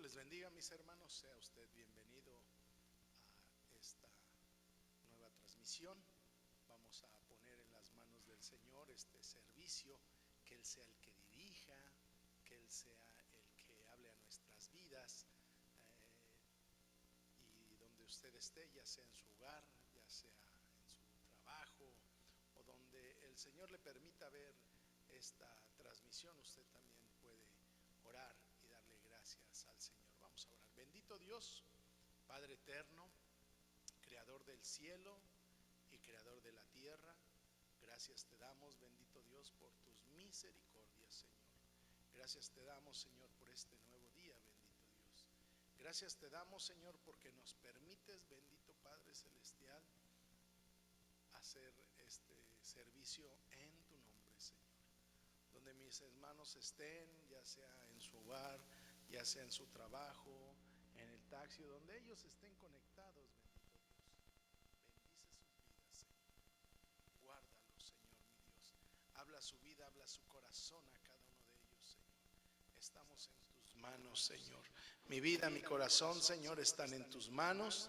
les bendiga, mis hermanos. Sea usted bienvenido a esta nueva transmisión. Vamos a poner en las manos del Señor este servicio, que Él sea el que dirija, que Él sea el que hable a nuestras vidas, y donde usted esté, ya sea en su hogar, ya sea en su trabajo, o donde el Señor le permita ver esta transmisión, usted también puede orar y darle gracias al Señor. Vamos a orar. Bendito Dios, Padre eterno, creador del cielo y creador de la tierra, gracias te damos, bendito Dios, por tus misericordias, Señor. Gracias te damos, Señor, por este nuevo día, bendito Dios. Gracias te damos, Señor, porque nos permites, bendito Padre celestial, hacer este servicio en tu nombre, Señor. Donde mis hermanos estén, ya sea en su hogar, ya sea en su trabajo, en el taxi, donde ellos estén conectados, bendito Dios, bendice sus vidas, Señor. Guárdalos, Señor, mi Dios. Habla su vida, habla su corazón a cada uno de ellos, Señor. Estamos en tus manos, Señor. Mi vida, mi corazón, Señor, están en tus manos.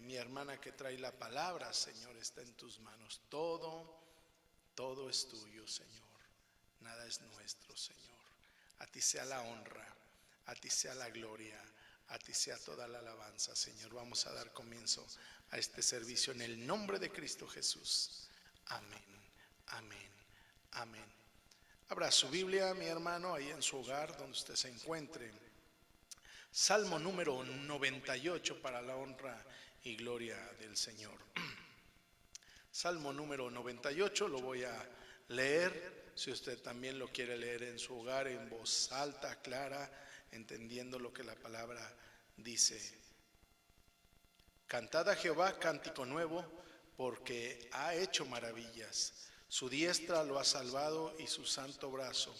Mi hermana que trae la palabra, Señor, está en tus manos. Todo es tuyo, Señor. Nada es nuestro, Señor. A ti sea la honra, a ti sea la gloria, a ti sea toda la alabanza, Señor. Vamos a dar comienzo a este servicio en el nombre de Cristo Jesús. Amén, amén, amén. Abra su Biblia, mi hermano, ahí en su hogar, donde usted se encuentre. Salmo número 98 para la honra y gloria del Señor. Salmo número 98, lo voy a leer. Si usted también lo quiere leer en su hogar en voz alta, clara, entendiendo lo que la palabra dice. Cantad a Jehová cántico nuevo, porque ha hecho maravillas. Su diestra lo ha salvado y su santo brazo.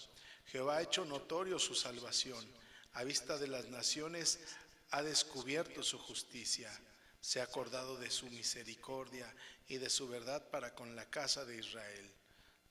Jehová ha hecho notorio su salvación. A vista de las naciones ha descubierto su justicia. Se ha acordado de su misericordia y de su verdad para con la casa de Israel.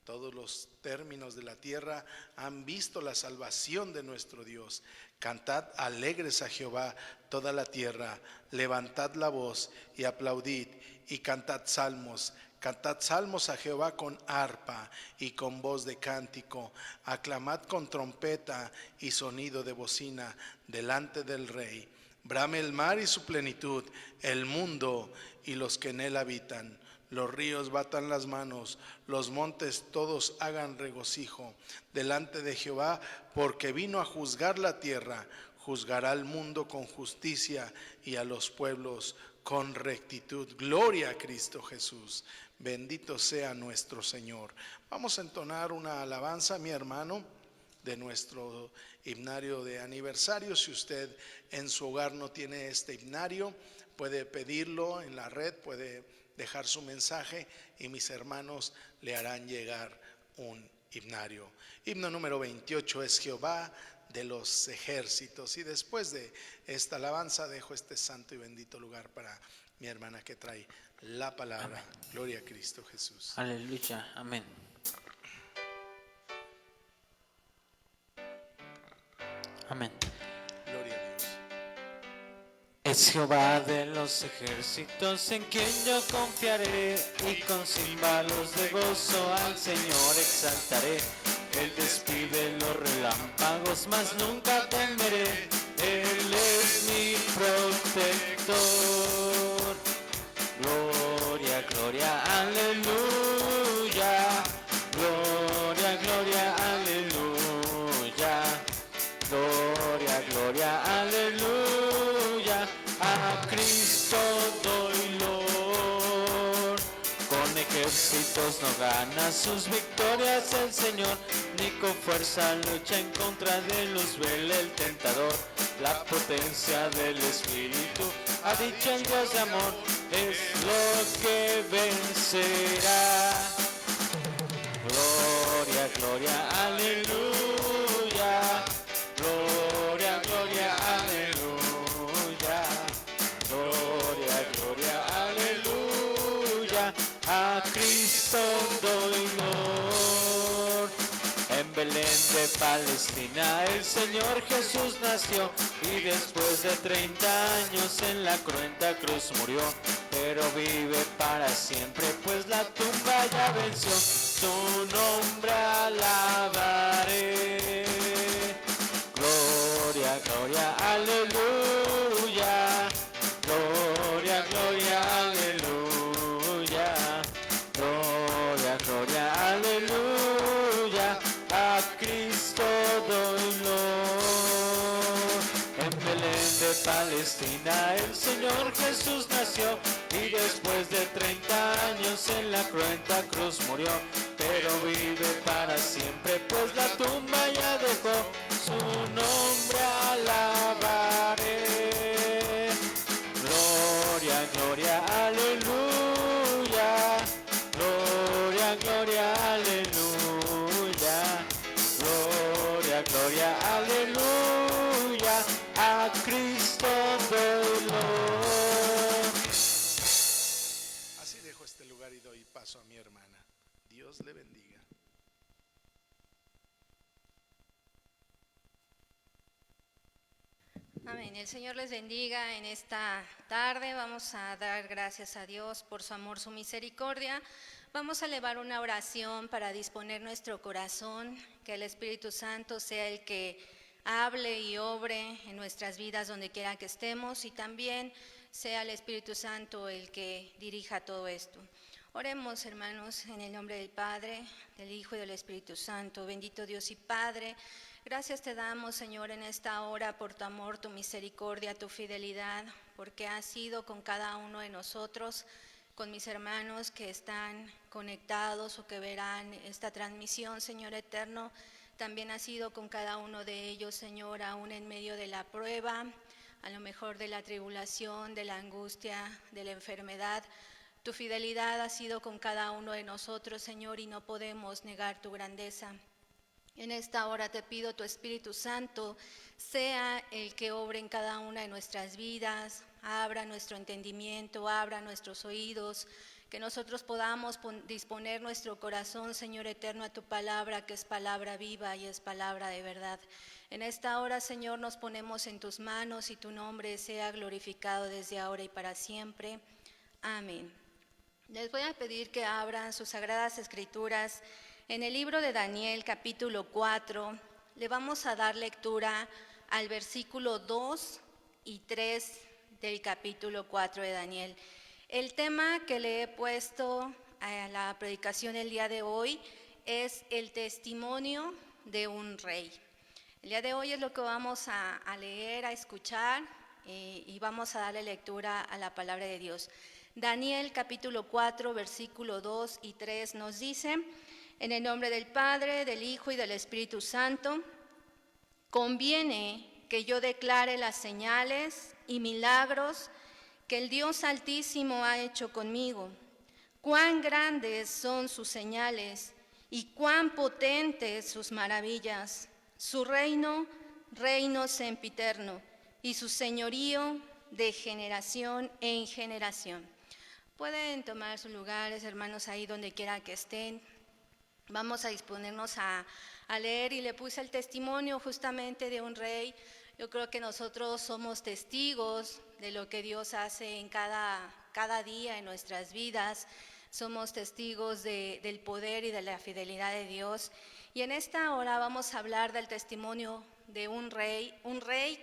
Todos los términos de la tierra han visto la salvación de nuestro Dios. Cantad alegres a Jehová toda la tierra, levantad la voz y aplaudid y cantad salmos. Cantad salmos a Jehová con arpa y con voz de cántico. Aclamad con trompeta y sonido de bocina delante del Rey. Brame el mar y su plenitud, el mundo y los que en él habitan. Los ríos batan las manos, los montes todos hagan regocijo delante de Jehová, porque vino a juzgar la tierra. Juzgará al mundo con justicia y a los pueblos con rectitud. Gloria a Cristo Jesús. Bendito sea nuestro Señor. Vamos a entonar una alabanza, mi hermano, de nuestro himnario de aniversario. Si usted en su hogar no tiene este himnario, puede pedirlo en la red, puede dejar su mensaje y mis hermanos le harán llegar un himnario. Himno número 28 es Jehová de los ejércitos. Y después de esta alabanza dejo este santo y bendito lugar para mi hermana que trae la palabra. Amén. Gloria a Cristo Jesús. Aleluya, amén. Amén. Gloria a Dios. Es Jehová de los ejércitos en quien yo confiaré, y con címbalos de gozo al Señor exaltaré. Él despide los relámpagos, mas nunca temeré. Él es mi protector. Gloria, gloria, aleluya. Gloria, gloria, aleluya. Gloria, gloria, aleluya. A Cristo doy loor. Con ejércitos no gana sus victorias el Señor, ni con fuerza lucha en contra de los vele el tentador. La potencia del Espíritu, ha dicho el Dios de amor, es lo que vencerá. Gloria, gloria, aleluya. Gloria, gloria, aleluya. Gloria, gloria, aleluya. A Cristo doy honor. En Belén de Palestina el Señor Jesús nació y después de 30 años en la cruenta cruz murió, pero vive para siempre pues la tumba ya venció. Su nombre alabaré. Gloria, gloria, aleluya. Gloria, gloria, aleluya. Gloria, gloria, aleluya. A Cristo doy gloria. En Belén de Palestina el Señor Jesús nació y después de 30 años en la cruenta cruz murió, pero vive para siempre pues la tumba ya dejó. Su nombre alabaré. Gloria, gloria, aleluya. Gloria, gloria, aleluya. Gloria, gloria, aleluya. A Cristo doy gloria. Así dejo este lugar y doy paso a mi hermana. Dios le bendiga. Amén. El Señor les bendiga en esta tarde. Vamos a dar gracias a Dios por su amor, su misericordia. Vamos a elevar una oración para disponer nuestro corazón, que el Espíritu Santo sea el que hable y obre en nuestras vidas donde quiera que estemos, y también sea el Espíritu Santo el que dirija todo esto. Oremos, hermanos, en el nombre del Padre, del Hijo y del Espíritu Santo. Bendito Dios y Padre, gracias te damos, Señor, en esta hora por tu amor, tu misericordia, tu fidelidad, porque has sido con cada uno de nosotros, con mis hermanos que están conectados o que verán esta transmisión, Señor eterno. También has sido con cada uno de ellos, Señor, aún en medio de la prueba, a lo mejor de la tribulación, de la angustia, de la enfermedad. Tu fidelidad ha sido con cada uno de nosotros, Señor, y no podemos negar tu grandeza. En esta hora te pido tu Espíritu Santo sea el que obre en cada una de nuestras vidas, abra nuestro entendimiento, abra nuestros oídos, que nosotros podamos disponer nuestro corazón, Señor eterno, a tu palabra, que es palabra viva y es palabra de verdad. En esta hora, Señor, nos ponemos en tus manos y tu nombre sea glorificado desde ahora y para siempre. Amén. Les voy a pedir que abran sus sagradas escrituras en el libro de Daniel, capítulo 4. Le vamos a dar lectura al versículo 2 y 3 del capítulo 4 de Daniel. El tema que le he puesto a la predicación el día de hoy es el testimonio de un rey. El día de hoy es lo que vamos a leer, a escuchar y vamos a darle lectura a la palabra de Dios. Daniel capítulo 4, versículo 2 y 3 nos dice: en el nombre del Padre, del Hijo y del Espíritu Santo, conviene que yo declare las señales y milagros que el Dios Altísimo ha hecho conmigo. Cuán grandes son sus señales y cuán potentes sus maravillas. Su reino, reino sempiterno, y su señorío de generación en generación. Pueden tomar sus lugares, hermanos, ahí donde quiera que estén. Vamos a disponernos a leer, y le puse el testimonio justamente de un rey. Yo creo que nosotros somos testigos de lo que Dios hace en cada día en nuestras vidas. Somos testigos del poder y de la fidelidad de Dios. Y en esta hora vamos a hablar del testimonio de un rey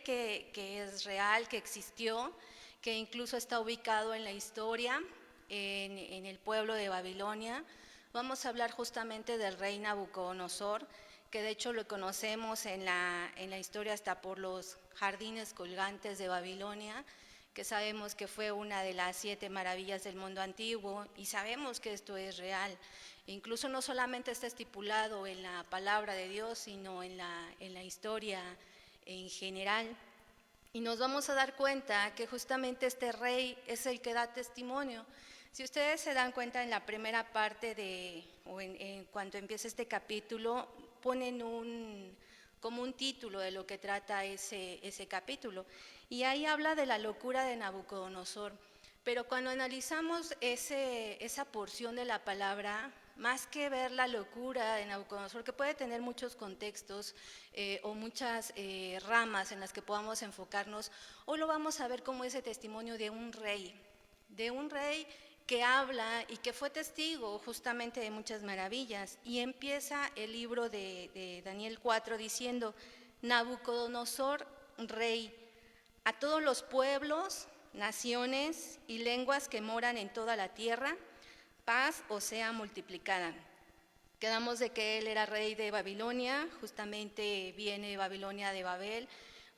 que es real, que existió, que incluso está ubicado en la historia, en el pueblo de Babilonia. Vamos a hablar justamente del rey Nabucodonosor, que de hecho lo conocemos en la historia hasta por los jardines colgantes de Babilonia, que sabemos que fue una de las 7 maravillas del mundo antiguo, y sabemos que esto es real. Incluso no solamente está estipulado en la palabra de Dios, sino en la historia en general. Y nos vamos a dar cuenta que justamente este rey es el que da testimonio. Si ustedes se dan cuenta, en la primera parte en cuanto empieza este capítulo, ponen como un título de lo que trata ese capítulo. Y ahí habla de la locura de Nabucodonosor. Pero cuando analizamos esa porción de la palabra, más que ver la locura de Nabucodonosor, que puede tener muchos contextos o muchas ramas en las que podamos enfocarnos, hoy lo vamos a ver como ese testimonio de un rey que habla y que fue testigo justamente de muchas maravillas. Y empieza el libro de Daniel 4 diciendo: Nabucodonosor, rey, a todos los pueblos, naciones y lenguas que moran en toda la tierra, paz os sea multiplicada. Quedamos de que él era rey de Babilonia, justamente viene Babilonia de Babel,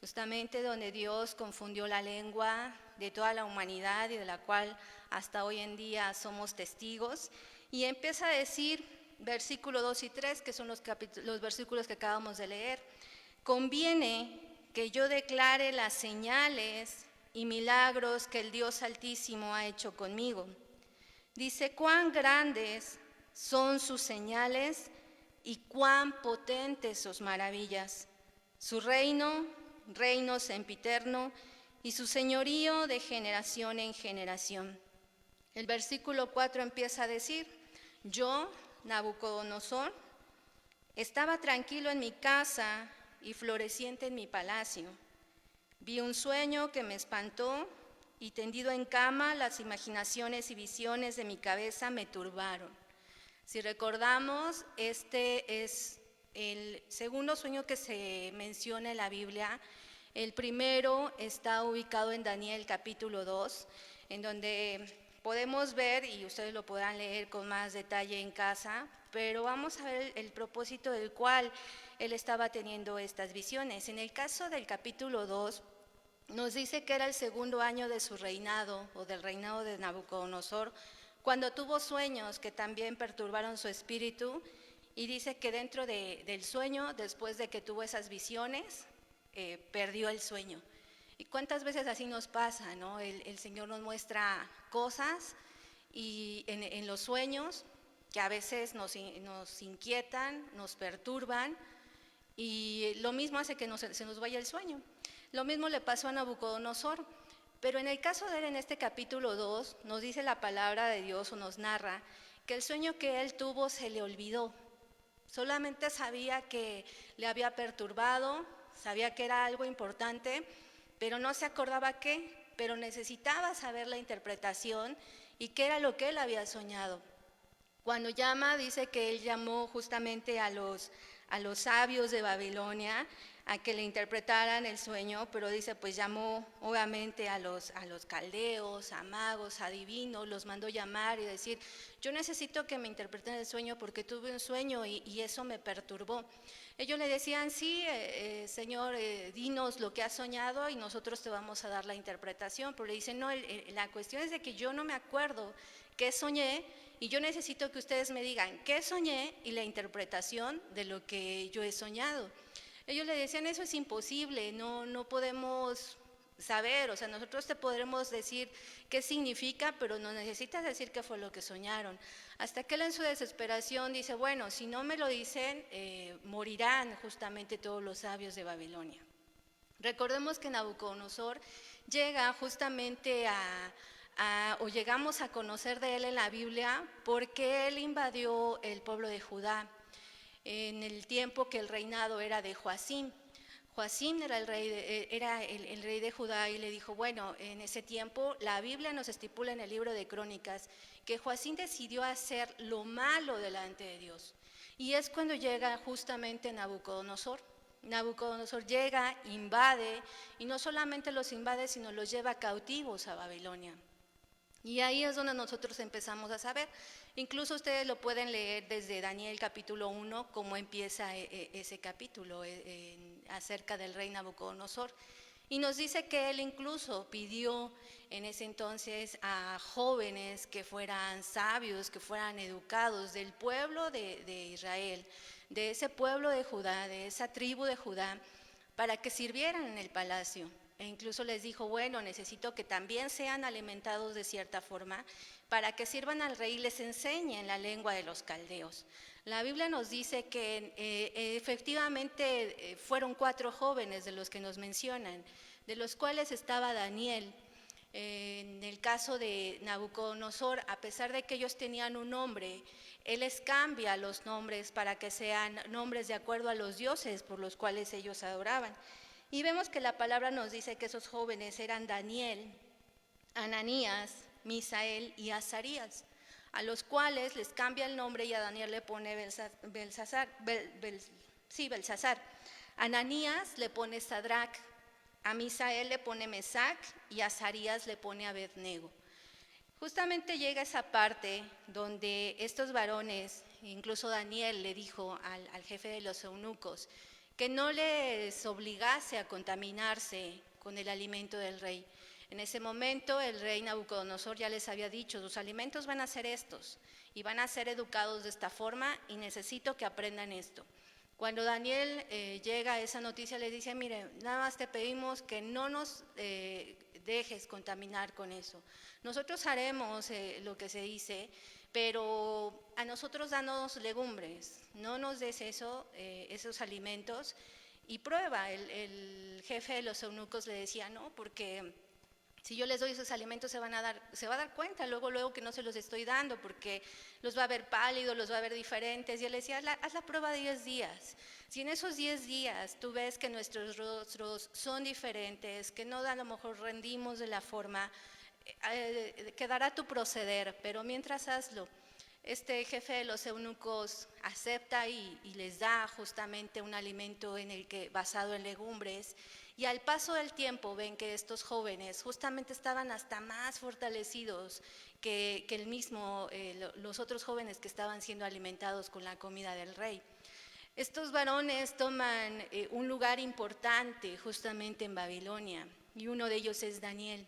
justamente donde Dios confundió la lengua de toda la humanidad y de la cual hasta hoy en día somos testigos. Y empieza a decir, versículo 2 y 3, que son los versículos que acabamos de leer: conviene que yo declare las señales y milagros que el Dios Altísimo ha hecho conmigo. Dice: cuán grandes son sus señales y cuán potentes sus maravillas. Su reino sempiterno, y su señorío de generación en generación. El versículo 4 empieza a decir: yo, Nabucodonosor, estaba tranquilo en mi casa y floreciente en mi palacio. Vi un sueño que me espantó, y tendido en cama, las imaginaciones y visiones de mi cabeza me turbaron. Si recordamos, este es el segundo sueño que se menciona en la Biblia. El primero está ubicado en Daniel capítulo 2, en donde podemos ver, y ustedes lo podrán leer con más detalle en casa, pero vamos a ver el propósito del cual él estaba teniendo estas visiones. En el caso del capítulo 2, nos dice que era el segundo año de su reinado, o del reinado de Nabucodonosor, cuando tuvo sueños que también perturbaron su espíritu, y dice que dentro del sueño, después de que tuvo esas visiones, perdió el sueño. ¿Y cuántas veces así nos pasa, no? El Señor nos muestra cosas y en los sueños que a veces nos inquietan, nos perturban, y lo mismo hace que se nos vaya el sueño. Lo mismo le pasó a Nabucodonosor, pero en el caso de él, en este capítulo 2, nos dice la palabra de Dios, o nos narra, que el sueño que él tuvo se le olvidó. Solamente sabía que le había perturbado, sabía que era algo importante, pero no se acordaba qué, pero necesitaba saber la interpretación y qué era lo que él había soñado. Cuando llama, dice que él llamó justamente a los sabios de Babilonia a que le interpretaran el sueño, pero dice, pues llamó obviamente a los caldeos, a magos, a adivinos, los mandó llamar y decir: yo necesito que me interpreten el sueño porque tuve un sueño y eso me perturbó. Ellos le decían: sí, Señor, dinos lo que has soñado y nosotros te vamos a dar la interpretación. Pero le dicen: no, la cuestión es de que yo no me acuerdo qué soñé, y yo necesito que ustedes me digan qué soñé y la interpretación de lo que yo he soñado. Ellos le decían: eso es imposible, no podemos saber, o sea, nosotros te podremos decir qué significa, pero no necesitas decir qué fue lo que soñaron. Hasta que él, en su desesperación, dice: bueno, si no me lo dicen, morirán justamente todos los sabios de Babilonia. Recordemos que Nabucodonosor llega justamente o llegamos a conocer de él en la Biblia porque él invadió el pueblo de Judá en el tiempo que el reinado era de Joacim. Joacim era el rey de Judá, y le dijo: bueno, en ese tiempo la Biblia nos estipula en el libro de Crónicas que Joacim decidió hacer lo malo delante de Dios. Y es cuando llega justamente Nabucodonosor. Nabucodonosor llega, invade, y no solamente los invade, sino los lleva cautivos a Babilonia. Y ahí es donde nosotros empezamos a saber. Incluso ustedes lo pueden leer desde Daniel capítulo 1, cómo empieza ese capítulo acerca del rey Nabucodonosor. Y nos dice que él incluso pidió en ese entonces a jóvenes que fueran sabios, que fueran educados del pueblo de Israel, de ese pueblo de Judá, de esa tribu de Judá, para que sirvieran en el palacio. E incluso les dijo: bueno, necesito que también sean alimentados de cierta forma para que sirvan al rey y les enseñen la lengua de los caldeos. La Biblia nos dice que efectivamente fueron 4 jóvenes de los que nos mencionan, de los cuales estaba Daniel. En el caso de Nabucodonosor, a pesar de que ellos tenían un nombre, él les cambia los nombres para que sean nombres de acuerdo a los dioses por los cuales ellos adoraban. Y vemos que la palabra nos dice que esos jóvenes eran Daniel, Ananías, Misael y Azarías, a los cuales les cambia el nombre y a Daniel le pone Belsasar. A Ananías le pone Sadrach, a Misael le pone Mesac y a Azarías le pone Abednego. Justamente llega esa parte donde estos varones, incluso Daniel le dijo al jefe de los eunucos, que no les obligase a contaminarse con el alimento del rey. En ese momento el rey Nabucodonosor ya les había dicho, sus alimentos van a ser estos y van a ser educados de esta forma y necesito que aprendan esto. Cuando Daniel llega a esa noticia, le dice, mire, nada más te pedimos que no nos dejes contaminar con eso. Nosotros haremos lo que se dice, pero a nosotros danos legumbres, no nos des esos alimentos y prueba. El jefe de los eunucos le decía, no, porque si yo les doy esos alimentos se va a dar cuenta luego que no se los estoy dando, porque los va a ver pálidos, los va a ver diferentes. Y él decía, haz la prueba de 10 días. Si en esos 10 días tú ves que nuestros rostros son diferentes, que no a lo mejor rendimos de la forma, quedará tu proceder, pero mientras hazlo. Este jefe de los eunucos acepta y les da justamente un alimento basado en legumbres. Y al paso del tiempo ven que estos jóvenes justamente estaban hasta más fortalecidos que los otros jóvenes que estaban siendo alimentados con la comida del rey. Estos varones toman un lugar importante justamente en Babilonia y uno de ellos es Daniel.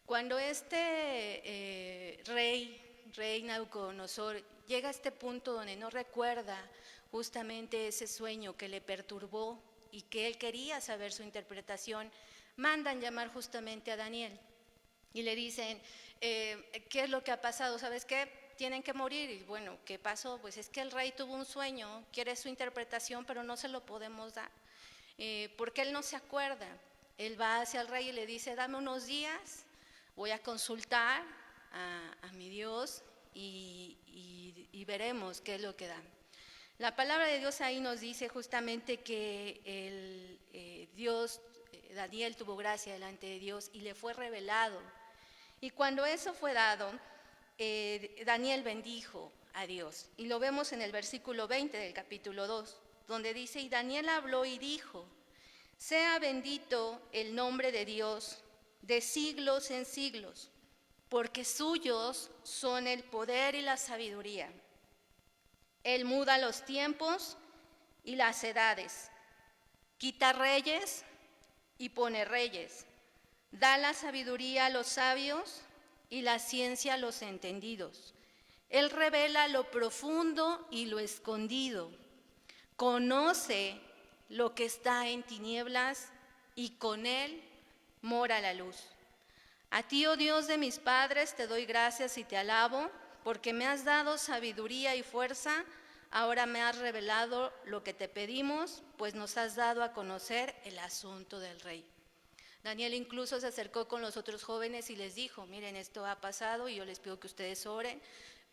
Cuando este rey Nabucodonosor llega a este punto donde no recuerda justamente ese sueño que le perturbó y que él quería saber su interpretación, mandan llamar justamente a Daniel y le dicen, ¿qué es lo que ha pasado? ¿Sabes qué? Tienen que morir. Y bueno, ¿qué pasó? Pues es que el rey tuvo un sueño, quiere su interpretación, pero no se lo podemos dar, porque él no se acuerda. Él va hacia el rey y le dice, dame unos días, voy a consultar a mi Dios y veremos qué es lo que da. La palabra de Dios ahí nos dice justamente que Daniel tuvo gracia delante de Dios y le fue revelado. Y cuando eso fue dado, Daniel bendijo a Dios. Y lo vemos en el versículo 20 del capítulo 2, donde dice, y Daniel habló y dijo, sea bendito el nombre de Dios de siglos en siglos, porque suyos son el poder y la sabiduría. Él muda los tiempos y las edades, quita reyes y pone reyes, da la sabiduría a los sabios y la ciencia a los entendidos. Él revela lo profundo y lo escondido, conoce lo que está en tinieblas y con él mora la luz. A ti, oh Dios de mis padres, te doy gracias y te alabo, porque me has dado sabiduría y fuerza, ahora me has revelado lo que te pedimos, pues nos has dado a conocer el asunto del rey. Daniel incluso se acercó con los otros jóvenes y les dijo, miren, esto ha pasado y yo les pido que ustedes oren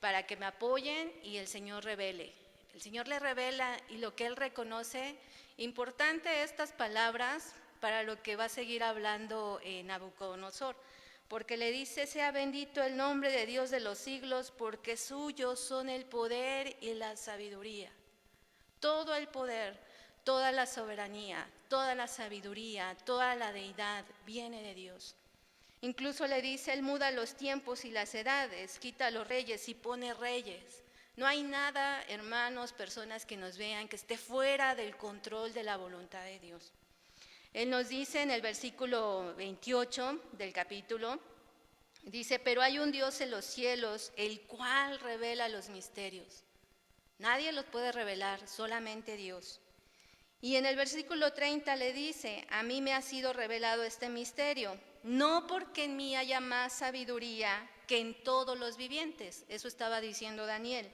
para que me apoyen y el Señor revele. El Señor le revela y lo que él reconoce, importante estas palabras para lo que va a seguir hablando Nabucodonosor. Porque le dice, sea bendito el nombre de Dios de los siglos, porque suyos son el poder y la sabiduría. Todo el poder, toda la soberanía, toda la sabiduría, toda la deidad viene de Dios. Incluso le dice, él muda los tiempos y las edades, quita a los reyes y pone reyes. No hay nada, hermanos, personas que nos vean, que esté fuera del control de la voluntad de Dios. Él nos dice en el versículo 28 del capítulo, dice, pero hay un Dios en los cielos, el cual revela los misterios. Nadie los puede revelar, solamente Dios. Y en el versículo 30 le dice, a mí me ha sido revelado este misterio, no porque en mí haya más sabiduría que en todos los vivientes, eso estaba diciendo Daniel,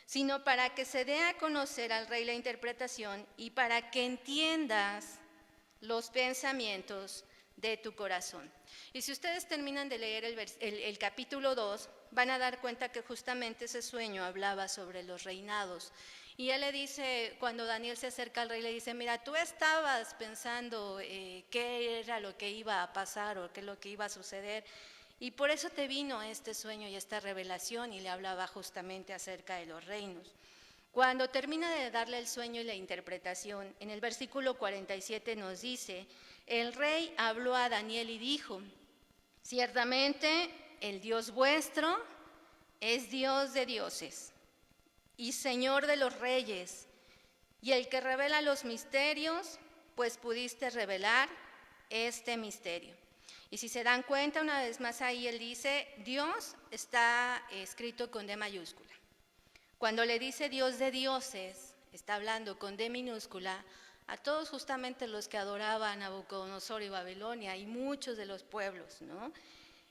sino para que se dé a conocer al rey la interpretación y para que entiendas los pensamientos de tu corazón. Y si ustedes terminan de leer el capítulo 2, van a dar cuenta que justamente ese sueño hablaba sobre los reinados. Y él le dice, cuando Daniel se acerca al rey, le dice, mira, tú estabas pensando qué era lo que iba a pasar o qué es lo que iba a suceder. Y por eso te vino este sueño y esta revelación, y le hablaba justamente acerca de los reinos. Cuando termina de darle el sueño y la interpretación, en el versículo 47 nos dice, el rey habló a Daniel y dijo, ciertamente el Dios vuestro es Dios de dioses y Señor de los reyes, y el que revela los misterios, pues pudiste revelar este misterio. Y si se dan cuenta, una vez más ahí él dice, Dios está escrito con D mayúscula. Cuando le dice Dios de dioses, está hablando con D minúscula a todos justamente los que adoraban a Nabucodonosor y Babilonia y muchos de los pueblos, ¿no?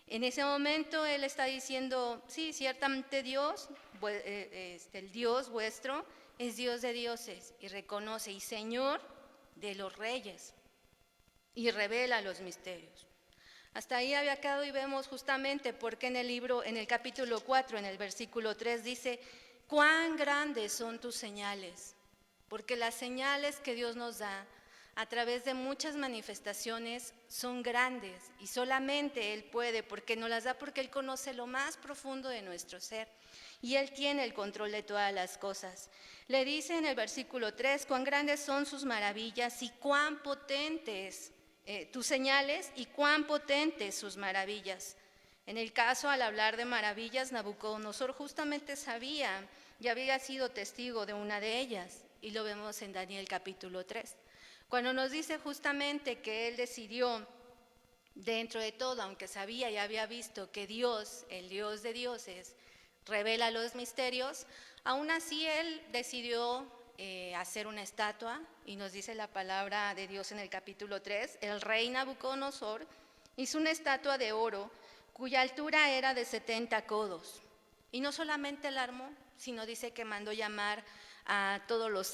En ese momento él está diciendo, sí, ciertamente Dios, el Dios vuestro es Dios de dioses y reconoce y Señor de los reyes y revela los misterios. Hasta ahí había quedado y vemos justamente porque en el libro, en el capítulo 4, en el versículo 3 dice, cuán grandes son tus señales, porque las señales que Dios nos da a través de muchas manifestaciones son grandes y solamente Él puede, porque nos las da porque Él conoce lo más profundo de nuestro ser y Él tiene el control de todas las cosas. Le dice en el versículo 3, cuán grandes son sus maravillas y cuán potentes tus señales y cuán potentes sus maravillas. En el caso, al hablar de maravillas, Nabucodonosor justamente sabía y había sido testigo de una de ellas, y lo vemos en Daniel capítulo 3. Cuando nos dice justamente que él decidió, dentro de todo, aunque sabía y había visto que Dios, el Dios de dioses, revela los misterios, aún así él decidió hacer una estatua, y nos dice la palabra de Dios en el capítulo 3, el rey Nabucodonosor hizo una estatua de oro cuya altura era de 70 codos. Y no solamente la armó, sino dice que mandó llamar a todos los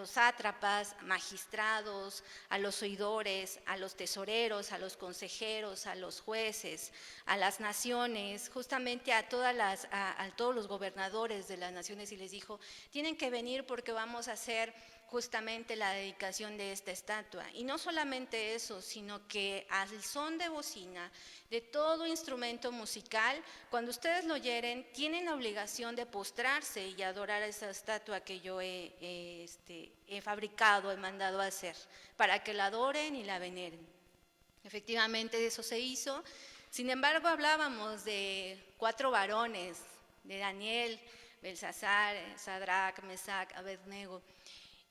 sátrapas, magistrados, a los oidores, a los tesoreros, a los consejeros, a los jueces, a las naciones, justamente a todos los gobernadores de las naciones, y les dijo, tienen que venir porque vamos a hacer justamente la dedicación de esta estatua. Y no solamente eso, sino que al son de bocina, de todo instrumento musical, cuando ustedes lo oyeren, tienen la obligación de postrarse y adorar a esa estatua que yo he fabricado, he mandado a hacer, para que la adoren y la veneren. Efectivamente eso se hizo. Sin embargo, hablábamos de 4 varones, de Daniel, Belsasar, Sadrach, Mesac, Abednego.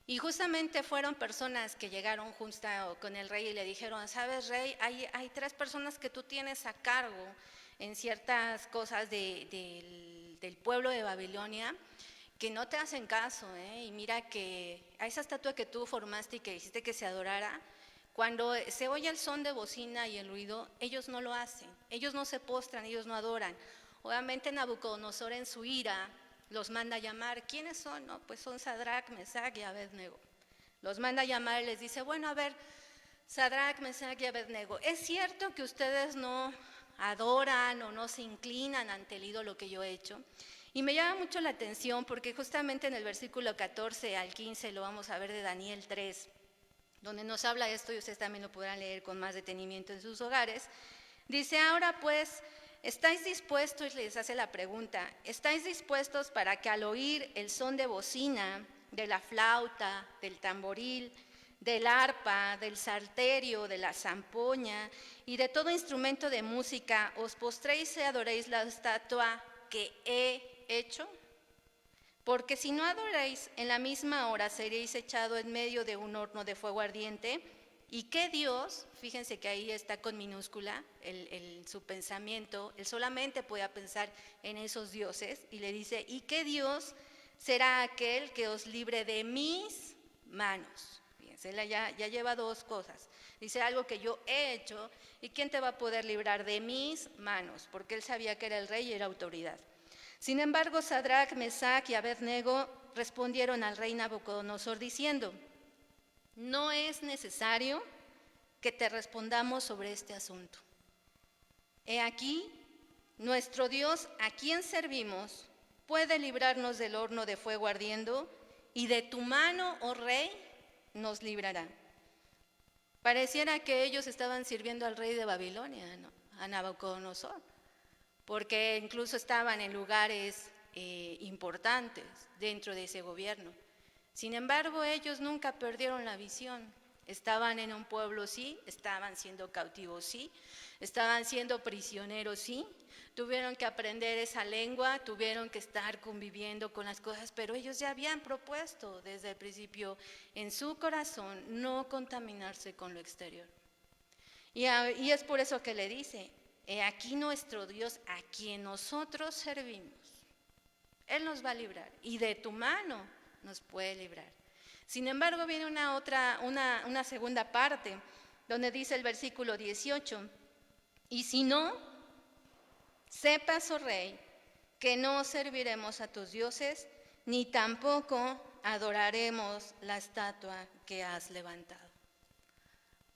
Y justamente fueron personas que llegaron justo con el rey y le dijeron, ¿sabes, rey? Hay 3 personas que tú tienes a cargo en ciertas cosas del pueblo de Babilonia que no te hacen caso, y mira que a esa estatua que tú formaste y que hiciste que se adorara, cuando se oye el son de bocina y el ruido, ellos no lo hacen, ellos no se postran, ellos no adoran. Obviamente Nabucodonosor en su ira los manda a llamar. ¿Quiénes son? No, pues son Sadrach, Mesac y Abednego. Los manda a llamar y les dice, bueno, a ver, Sadrach, Mesac y Abednego, ¿es cierto que ustedes no adoran o no se inclinan ante el ídolo que yo he hecho? Y me llama mucho la atención porque justamente en el versículo 14 al 15 lo vamos a ver de Daniel 3, donde nos habla esto y ustedes también lo podrán leer con más detenimiento en sus hogares. Dice, ahora pues, ¿estáis dispuestos? Les hace la pregunta, ¿estáis dispuestos para que al oír el son de bocina, de la flauta, del tamboril, del arpa, del salterio, de la zampoña y de todo instrumento de música, os postréis y adoréis la estatua que he hecho? Porque si no adoráis, en la misma hora seréis echado en medio de un horno de fuego ardiente. ¿Y qué Dios? Fíjense que ahí está con minúscula su pensamiento, él solamente podía pensar en esos dioses, y le dice, ¿y qué Dios será aquel que os libre de mis manos? Fíjense, él ya lleva 2 cosas, dice algo que yo he hecho, ¿y quién te va a poder librar de mis manos? Porque él sabía que era el rey y era autoridad. Sin embargo, Sadrach, Mesac y Abednego respondieron al rey Nabucodonosor diciendo, no es necesario que te respondamos sobre este asunto. He aquí, nuestro Dios, a quien servimos, puede librarnos del horno de fuego ardiendo, y de tu mano, oh rey, nos librará. Pareciera que ellos estaban sirviendo al rey de Babilonia, ¿no? A Nabucodonosor, porque incluso estaban en lugares importantes dentro de ese gobierno. Sin embargo, ellos nunca perdieron la visión. Estaban en un pueblo, sí, estaban siendo cautivos, sí, estaban siendo prisioneros, sí, tuvieron que aprender esa lengua, tuvieron que estar conviviendo con las cosas, pero ellos ya habían propuesto desde el principio en su corazón no contaminarse con lo exterior. Y es por eso que le dice, he aquí nuestro Dios a quien nosotros servimos. Él nos va a librar y de tu mano nos puede librar. Sin embargo, viene una segunda parte, donde dice el versículo 18, y si no, sepas, oh rey, que no serviremos a tus dioses, ni tampoco adoraremos la estatua que has levantado.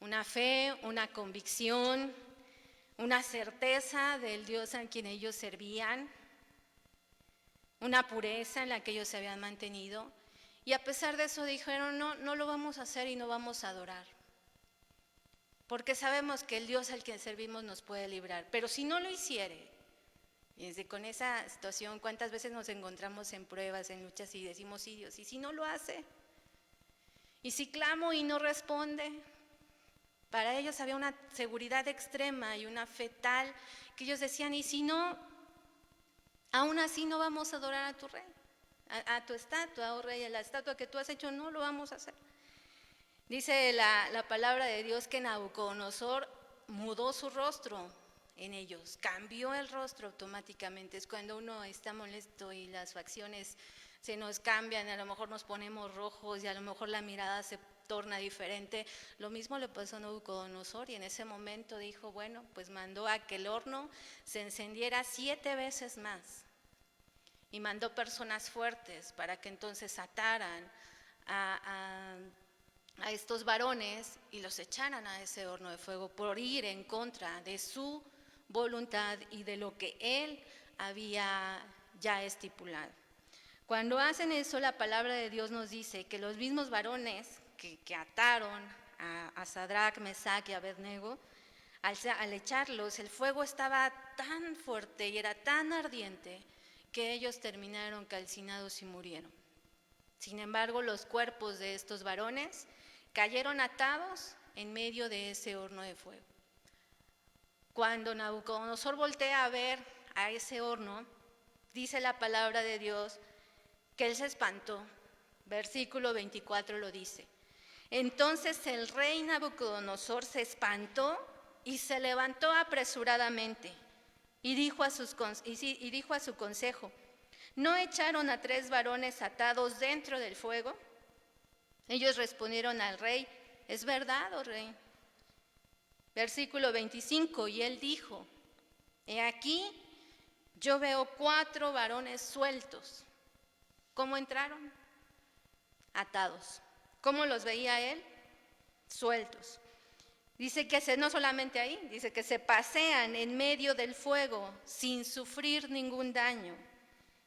Una fe, una convicción, una certeza del Dios a quien ellos servían, una pureza en la que ellos se habían mantenido. Y a pesar de eso dijeron, no lo vamos a hacer y no vamos a adorar. Porque sabemos que el Dios al que servimos nos puede librar. Pero si no lo hiciere, y con esa situación, ¿cuántas veces nos encontramos en pruebas, en luchas y decimos, sí Dios, y si no lo hace? Y si clamo y no responde. Para ellos había una seguridad extrema y una fe tal que ellos decían, y si no, aún así no vamos a adorar a tu rey. A tu estatua, oh rey, a la estatua que tú has hecho, no lo vamos a hacer. Dice la palabra de Dios que Nabucodonosor mudó su rostro en ellos, cambió el rostro automáticamente. Es cuando uno está molesto y las facciones se nos cambian, a lo mejor nos ponemos rojos y a lo mejor la mirada se torna diferente. Lo mismo le pasó a Nabucodonosor y en ese momento dijo, bueno, pues mandó a que el horno se encendiera 7 veces más. Y mandó personas fuertes para que entonces ataran a estos varones y los echaran a ese horno de fuego por ir en contra de su voluntad y de lo que él había ya estipulado. Cuando hacen eso, la palabra de Dios nos dice que los mismos varones que ataron a Sadrach, Mesach y Abednego, al echarlos, el fuego estaba tan fuerte y era tan ardiente que ellos terminaron calcinados y murieron. Sin embargo, los cuerpos de estos varones cayeron atados en medio de ese horno de fuego. Cuando Nabucodonosor voltea a ver a ese horno, dice la palabra de Dios que él se espantó. Versículo 24 lo dice. Entonces el rey Nabucodonosor se espantó y se levantó apresuradamente. Y dijo a su consejo, ¿no echaron a 3 varones atados dentro del fuego? Ellos respondieron al rey, es verdad, oh rey. Versículo 25, y él dijo, he aquí, yo veo 4 varones sueltos. ¿Cómo entraron? Atados. ¿Cómo los veía él? Sueltos. Dice que no solamente ahí, dice que se pasean en medio del fuego sin sufrir ningún daño.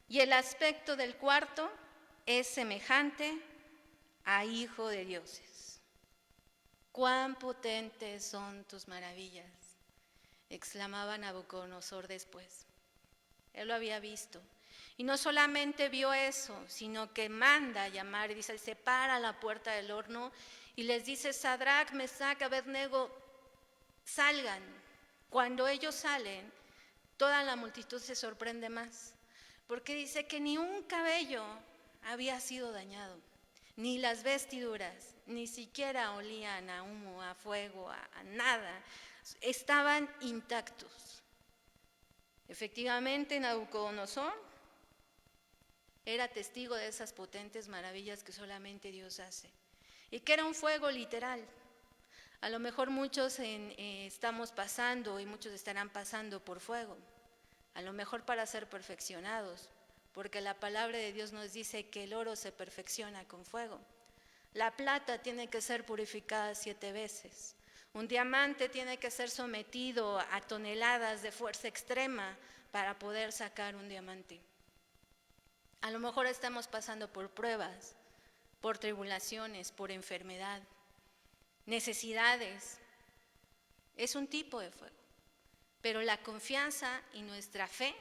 Y el aspecto del cuarto es semejante a hijo de dioses. ¡Cuán potentes son tus maravillas!, exclamaba Nabucodonosor después. Él lo había visto. Y no solamente vio eso, sino que manda a llamar y dice, él se para a la puerta del horno y les dice, Sadrach, Mesach, Abednego, salgan. Cuando ellos salen, toda la multitud se sorprende más, porque dice que ni un cabello había sido dañado, ni las vestiduras, ni siquiera olían a humo, a fuego, a nada, estaban intactos. Efectivamente, Nabucodonosor era testigo de esas potentes maravillas que solamente Dios hace. Y que era un fuego literal. A lo mejor muchos estamos pasando y muchos estarán pasando por fuego. A lo mejor para ser perfeccionados, porque la palabra de Dios nos dice que el oro se perfecciona con fuego. La plata tiene que ser purificada 7 veces. Un diamante tiene que ser sometido a toneladas de fuerza extrema para poder sacar un diamante. A lo mejor estamos pasando por pruebas, por tribulaciones, por enfermedad, necesidades. Es un tipo de fuego. Pero la confianza y nuestra fe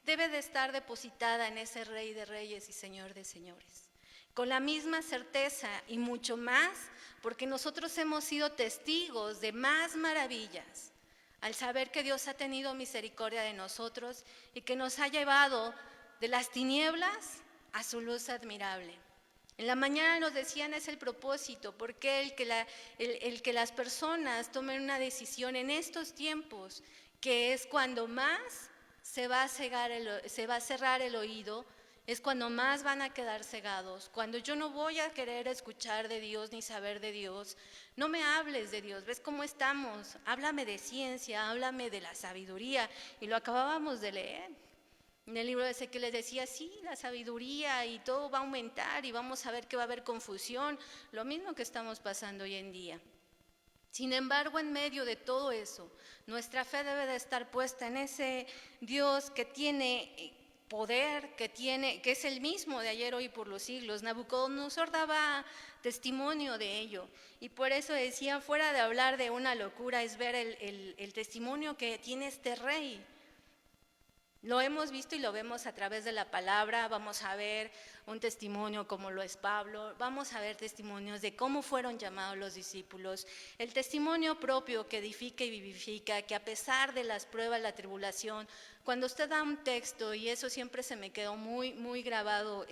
debe de estar depositada en ese Rey de Reyes y Señor de Señores. Con la misma certeza y mucho más, porque nosotros hemos sido testigos de más maravillas al saber que Dios ha tenido misericordia de nosotros y que nos ha llevado de las tinieblas a su luz admirable. En la mañana nos decían es el propósito, porque el que las personas tomen una decisión en estos tiempos, que es cuando más se va a cerrar el oído, es cuando más van a quedar cegados. Cuando yo no voy a querer escuchar de Dios ni saber de Dios, no me hables de Dios. ¿Ves cómo estamos? Háblame de ciencia, háblame de la sabiduría. Y lo acabábamos de leer. En el libro de Ezequiel les decía, sí, la sabiduría y todo va a aumentar y vamos a ver que va a haber confusión. Lo mismo que estamos pasando hoy en día. Sin embargo, en medio de todo eso, nuestra fe debe de estar puesta en ese Dios que tiene poder, que es el mismo de ayer, hoy y por los siglos. Nabucodonosor daba testimonio de ello, y por eso decía, fuera de hablar de una locura, es ver el testimonio que tiene este rey. Lo hemos visto y lo vemos a través de la palabra. Vamos a ver un testimonio como lo es Pablo, vamos a ver testimonios de cómo fueron llamados los discípulos, el testimonio propio que edifica y vivifica, que a pesar de las pruebas, la tribulación, cuando usted da un texto, y eso siempre se me quedó muy, muy grabado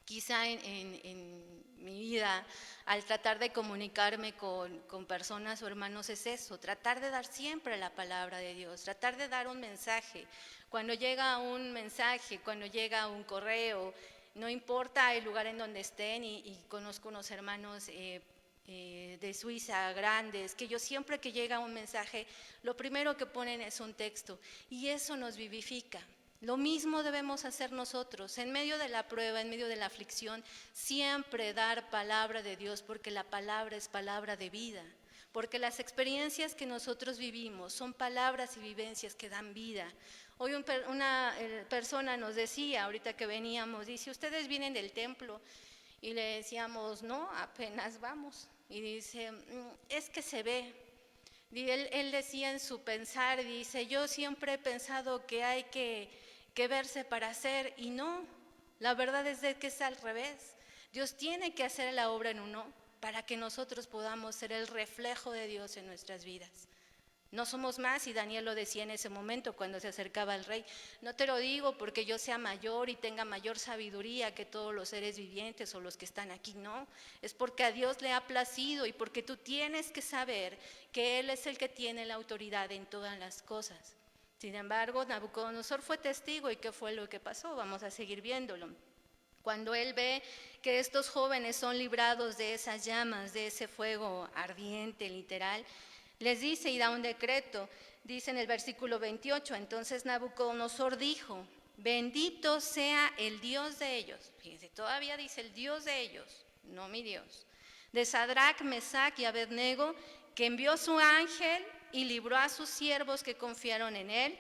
quizá en mi vida, al tratar de comunicarme con personas o hermanos, es eso, tratar de dar siempre la palabra de Dios, tratar de dar un mensaje. Cuando llega un mensaje, cuando llega un correo, no importa el lugar en donde estén, y conozco unos hermanos de Suiza grandes, que ellos siempre que llega un mensaje, lo primero que ponen es un texto, y eso nos vivifica. Lo mismo debemos hacer nosotros, en medio de la prueba, en medio de la aflicción, siempre dar palabra de Dios, porque la palabra es palabra de vida, porque las experiencias que nosotros vivimos son palabras y vivencias que dan vida. Hoy una persona nos decía, ahorita que veníamos, dice, ¿ustedes vienen del templo? Y le decíamos, no, apenas vamos. Y dice, es que se ve. Y él decía en su pensar, dice, yo siempre he pensado que hay que verse para hacer, y no, la verdad es de que es al revés. Dios tiene que hacer la obra en uno para que nosotros podamos ser el reflejo de Dios en nuestras vidas. No somos más, y Daniel lo decía en ese momento cuando se acercaba al rey, no te lo digo porque yo sea mayor y tenga mayor sabiduría que todos los seres vivientes o los que están aquí, no, es porque a Dios le ha placido y porque tú tienes que saber que Él es el que tiene la autoridad en todas las cosas. Sin embargo, Nabucodonosor fue testigo, ¿y qué fue lo que pasó? Vamos a seguir viéndolo. Cuando él ve que estos jóvenes son librados de esas llamas, de ese fuego ardiente, literal, les dice y da un decreto. Dice en el versículo 28, entonces Nabucodonosor dijo, bendito sea el Dios de ellos. Fíjense, todavía dice el Dios de ellos, no mi Dios. De Sadrac, Mesac y Abednego, que envió su ángel y libró a sus siervos que confiaron en él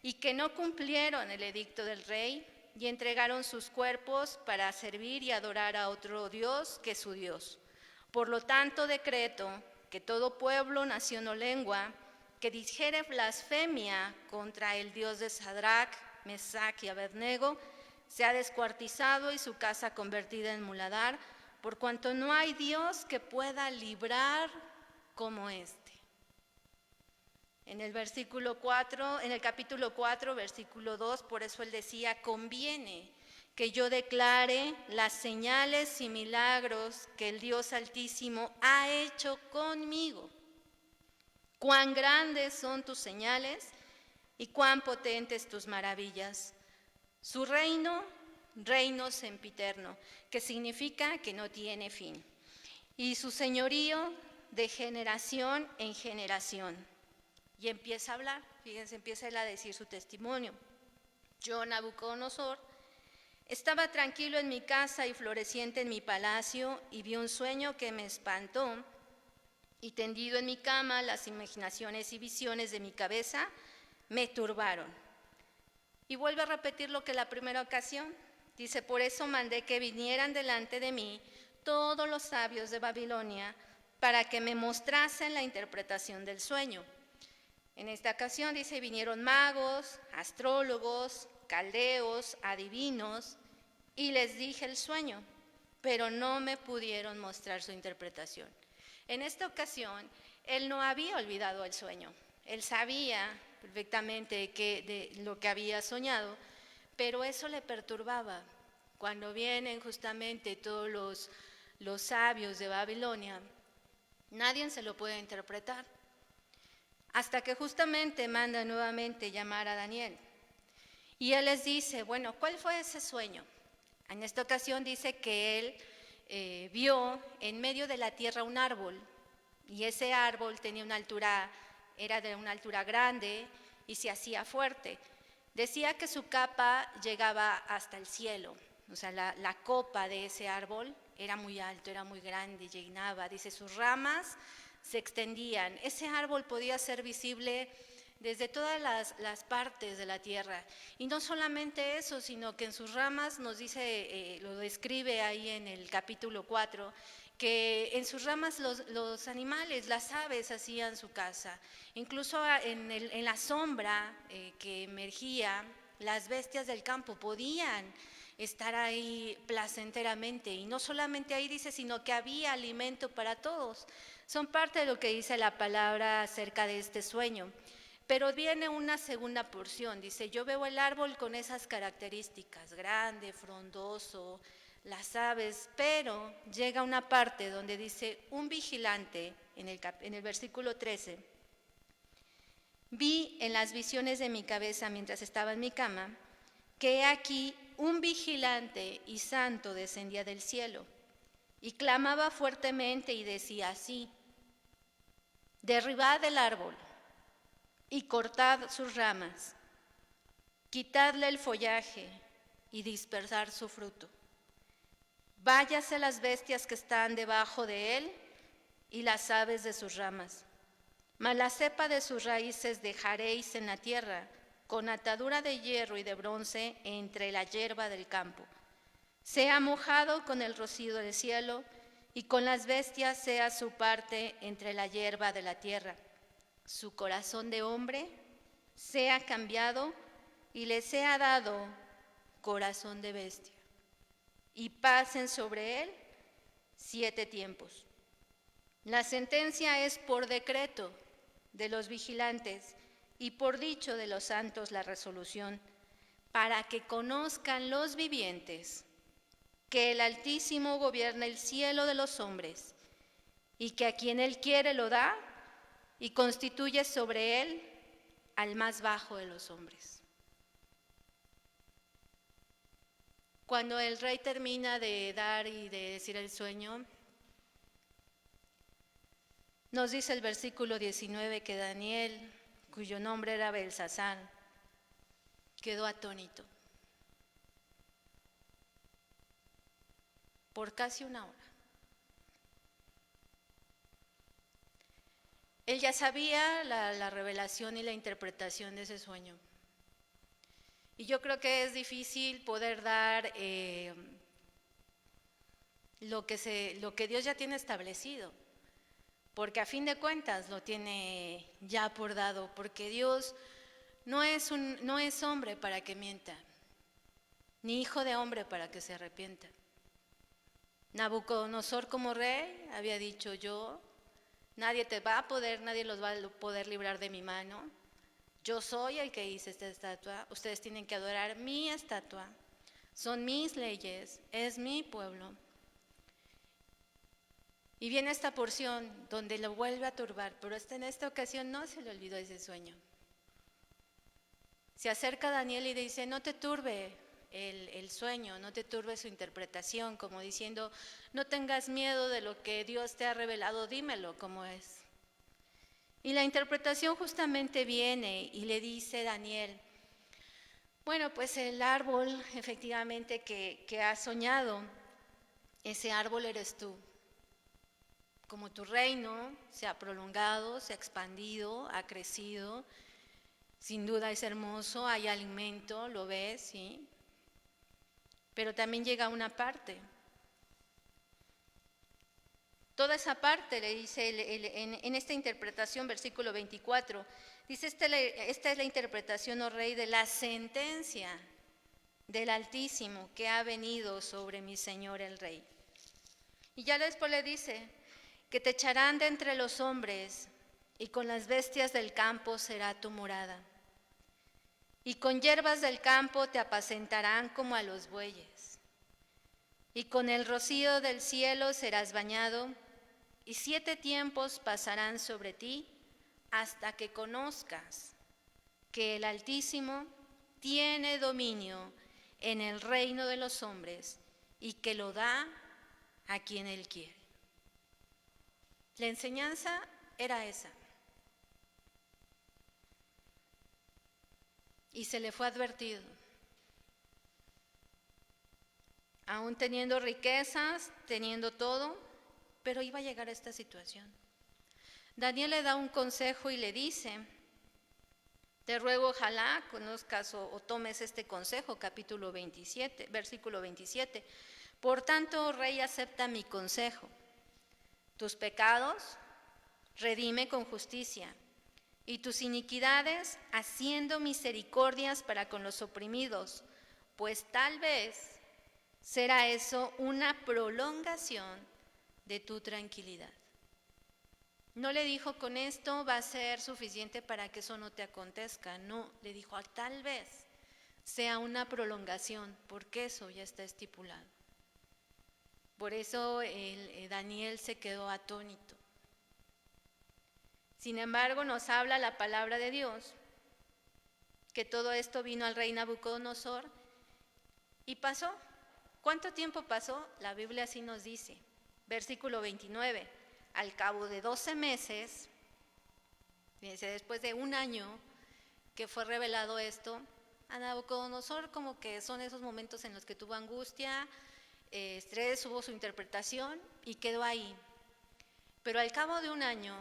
y que no cumplieron el edicto del rey y entregaron sus cuerpos para servir y adorar a otro Dios que su Dios. Por lo tanto, decreto que todo pueblo, nación o lengua que dijere blasfemia contra el Dios de Sadrac, Mesac y Abednego sea descuartizado y su casa convertida en muladar, por cuanto no hay Dios que pueda librar como este. En el capítulo 4, versículo 2, por eso él decía, conviene que yo declare las señales y milagros que el Dios Altísimo ha hecho conmigo. Cuán grandes son tus señales y cuán potentes tus maravillas. Su reino sempiterno, que significa que no tiene fin. Y su señorío de generación en generación. Y empieza a hablar, fíjense, empieza él a decir su testimonio. Yo, Nabucodonosor, estaba tranquilo en mi casa y floreciente en mi palacio, y vi un sueño que me espantó, y tendido en mi cama, las imaginaciones y visiones de mi cabeza me turbaron. Y vuelve a repetir lo que la primera ocasión. Dice, por eso mandé que vinieran delante de mí todos los sabios de Babilonia para que me mostrasen la interpretación del sueño. En esta ocasión, dice, vinieron magos, astrólogos, caldeos, adivinos, y les dije el sueño, pero no me pudieron mostrar su interpretación. En esta ocasión, él no había olvidado el sueño. Él sabía perfectamente de lo que había soñado, pero eso le perturbaba. Cuando vienen justamente todos los sabios de Babilonia, nadie se lo puede interpretar. Hasta que justamente manda nuevamente llamar a Daniel. Y él les dice, bueno, ¿cuál fue ese sueño? En esta ocasión dice que él vio en medio de la tierra un árbol, y ese árbol tenía una altura, era de una altura grande y se hacía fuerte. Decía que su capa llegaba hasta el cielo, o sea, la copa de ese árbol era muy alto, era muy grande, llenaba, dice, sus ramas se extendían. Ese árbol podía ser visible desde todas las partes de la tierra. Y no solamente eso, sino que en sus ramas nos dice, lo describe ahí en el capítulo 4, que en sus ramas los animales, las aves hacían su casa. Incluso en la sombra que emergía, las bestias del campo podían estar ahí placenteramente. Y no solamente ahí dice, sino que había alimento para todos. Son parte de lo que dice la palabra acerca de este sueño. Pero viene una segunda porción, dice, yo veo el árbol con esas características, grande, frondoso, las aves, pero llega una parte donde dice, un vigilante, en el versículo 13, vi en las visiones de mi cabeza mientras estaba en mi cama, que aquí un vigilante y santo descendía del cielo, y clamaba fuertemente y decía así, derribad el árbol, y cortad sus ramas, quitadle el follaje y dispersar su fruto. Váyase las bestias que están debajo de él y las aves de sus ramas. Mas la cepa de sus raíces dejaréis en la tierra, con atadura de hierro y de bronce entre la hierba del campo. Sea mojado con el rocío del cielo, y con las bestias sea su parte entre la hierba de la tierra. Su corazón de hombre sea cambiado y le sea dado corazón de bestia. Y pasen sobre él 7 tiempos. La sentencia es por decreto de los vigilantes y por dicho de los santos la resolución, para que conozcan los vivientes que el Altísimo gobierna el cielo de los hombres y que a quien él quiere lo da y constituye sobre él al más bajo de los hombres. Cuando el rey termina de dar y de decir el sueño, nos dice el versículo 19 que Daniel, cuyo nombre era Belsasar, quedó atónito por casi una hora. Él ya sabía la revelación y la interpretación de ese sueño. Y yo creo que es difícil poder dar lo que Dios ya tiene establecido, porque a fin de cuentas lo tiene ya por dado, porque Dios no es hombre para que mienta, ni hijo de hombre para que se arrepienta. Nabucodonosor como rey había dicho, nadie los va a poder librar de mi mano. Yo soy el que hice esta estatua, ustedes tienen que adorar mi estatua, son mis leyes, es mi pueblo. Y viene esta porción donde lo vuelve a turbar, pero en esta ocasión no se le olvidó ese sueño. Se acerca a Daniel y dice, no te turbe el sueño, no te turbe su interpretación, como diciendo, no tengas miedo de lo que Dios te ha revelado, dímelo como es. Y la interpretación justamente viene y le dice Daniel, bueno, pues el árbol efectivamente que has soñado, ese árbol eres tú. como tu reino se ha prolongado, se ha expandido, ha crecido, sin duda es hermoso, hay alimento, lo ves, ¿sí? Pero también llega una parte. Toda esa parte, le dice en esta interpretación, versículo 24, dice, esta es la interpretación, oh Rey, de la sentencia del Altísimo que ha venido sobre mi Señor el Rey. Y ya después le dice, que te echarán de entre los hombres, y con las bestias del campo será tu morada. Y con hierbas del campo te apacentarán como a los bueyes. Y con el rocío del cielo serás bañado, y 7 tiempos pasarán sobre ti hasta que conozcas que el Altísimo tiene dominio en el reino de los hombres y que lo da a quien Él quiere. La enseñanza era esa. Y se le fue advertido. Aún teniendo riquezas, teniendo todo, pero iba a llegar a esta situación. Daniel le da un consejo y le dice, te ruego ojalá conozcas o tomes este consejo, capítulo 27, versículo 27. Por tanto, rey, acepta mi consejo. Tus pecados redime con justicia, y tus iniquidades haciendo misericordias para con los oprimidos, pues tal vez será eso una prolongación de tu tranquilidad. No le dijo, con esto va a ser suficiente para que eso no te acontezca. No, le dijo, tal vez sea una prolongación, porque eso ya está estipulado. Por eso Daniel se quedó atónito. Sin embargo, nos habla la palabra de Dios, que todo esto vino al rey Nabucodonosor y pasó. ¿Cuánto tiempo pasó? La Biblia así nos dice. Versículo 29. Al cabo de 12 meses, fíjense, después de 1 año que fue revelado esto, a Nabucodonosor como que son esos momentos en los que tuvo angustia, estrés, hubo su interpretación y quedó ahí. Pero al cabo de 1 año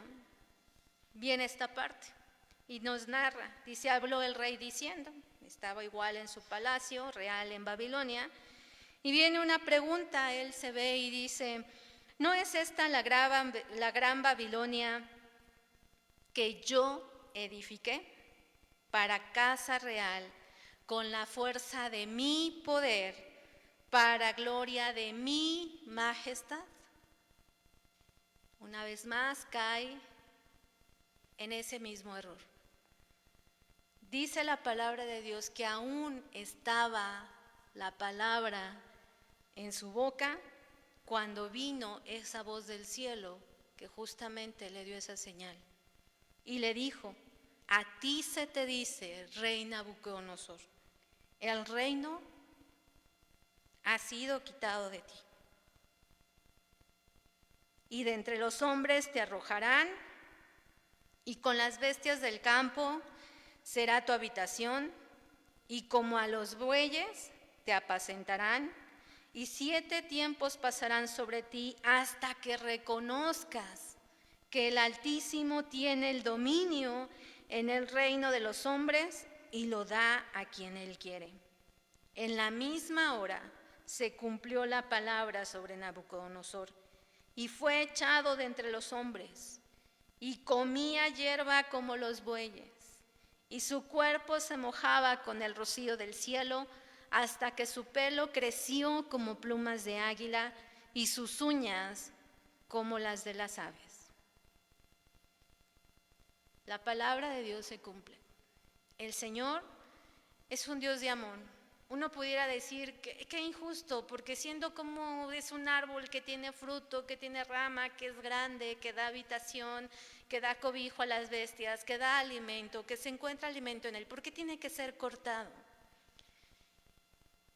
viene esta parte y nos narra, dice, habló el rey diciendo, estaba igual en su palacio real en Babilonia, y viene una pregunta, él se ve y dice, ¿no es esta la gran Babilonia que yo edifiqué para casa real con la fuerza de mi poder, para gloria de mi majestad? Una vez más cae en ese mismo error. Dice la palabra de Dios que aún estaba la palabra en su boca cuando vino esa voz del cielo que justamente le dio esa señal. Y le dijo, a ti se te dice, rey Nabucodonosor, el reino ha sido quitado de ti. Y de entre los hombres te arrojarán, y con las bestias del campo será tu habitación, y como a los bueyes te apacentarán, y 7 tiempos pasarán sobre ti hasta que reconozcas que el Altísimo tiene el dominio en el reino de los hombres y lo da a quien Él quiere. En la misma hora se cumplió la palabra sobre Nabucodonosor y fue echado de entre los hombres y comía hierba como los bueyes y su cuerpo se mojaba con el rocío del cielo hasta que su pelo creció como plumas de águila y sus uñas como las de las aves. La palabra de Dios se cumple. El Señor es un Dios de amor. Uno pudiera decir que injusto, porque siendo como es un árbol que tiene fruto, que tiene rama, que es grande, que da habitación, que da cobijo a las bestias, que da alimento, que se encuentra alimento en él, ¿por qué tiene que ser cortado?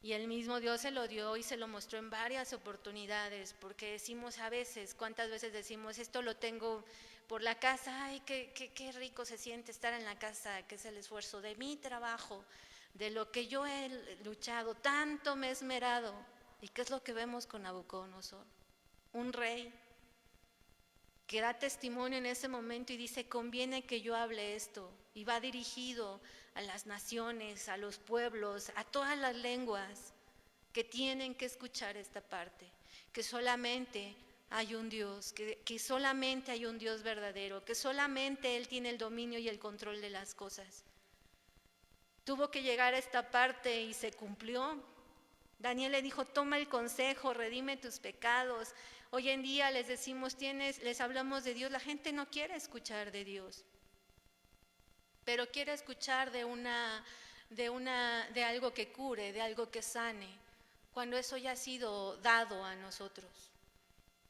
Y el mismo Dios se lo dio y se lo mostró en varias oportunidades, porque decimos a veces, ¿cuántas veces decimos, esto lo tengo por la casa? Ay, qué rico se siente estar en la casa, que es el esfuerzo de mi trabajo, de lo que yo he luchado, tanto me he esmerado. ¿Y qué es lo que vemos con Nabucodonosor? Un rey que da testimonio en ese momento y dice, conviene que yo hable esto, y va dirigido a las naciones, a los pueblos, a todas las lenguas que tienen que escuchar esta parte, que solamente hay un Dios, que solamente hay un Dios verdadero, que solamente Él tiene el dominio y el control de las cosas. Tuvo que llegar a esta parte y se cumplió. Daniel le dijo, toma el consejo, redime tus pecados. Hoy en día les decimos, les hablamos de Dios, la gente no quiere escuchar de Dios, pero quiere escuchar de algo que cure, de algo que sane, cuando eso ya ha sido dado a nosotros.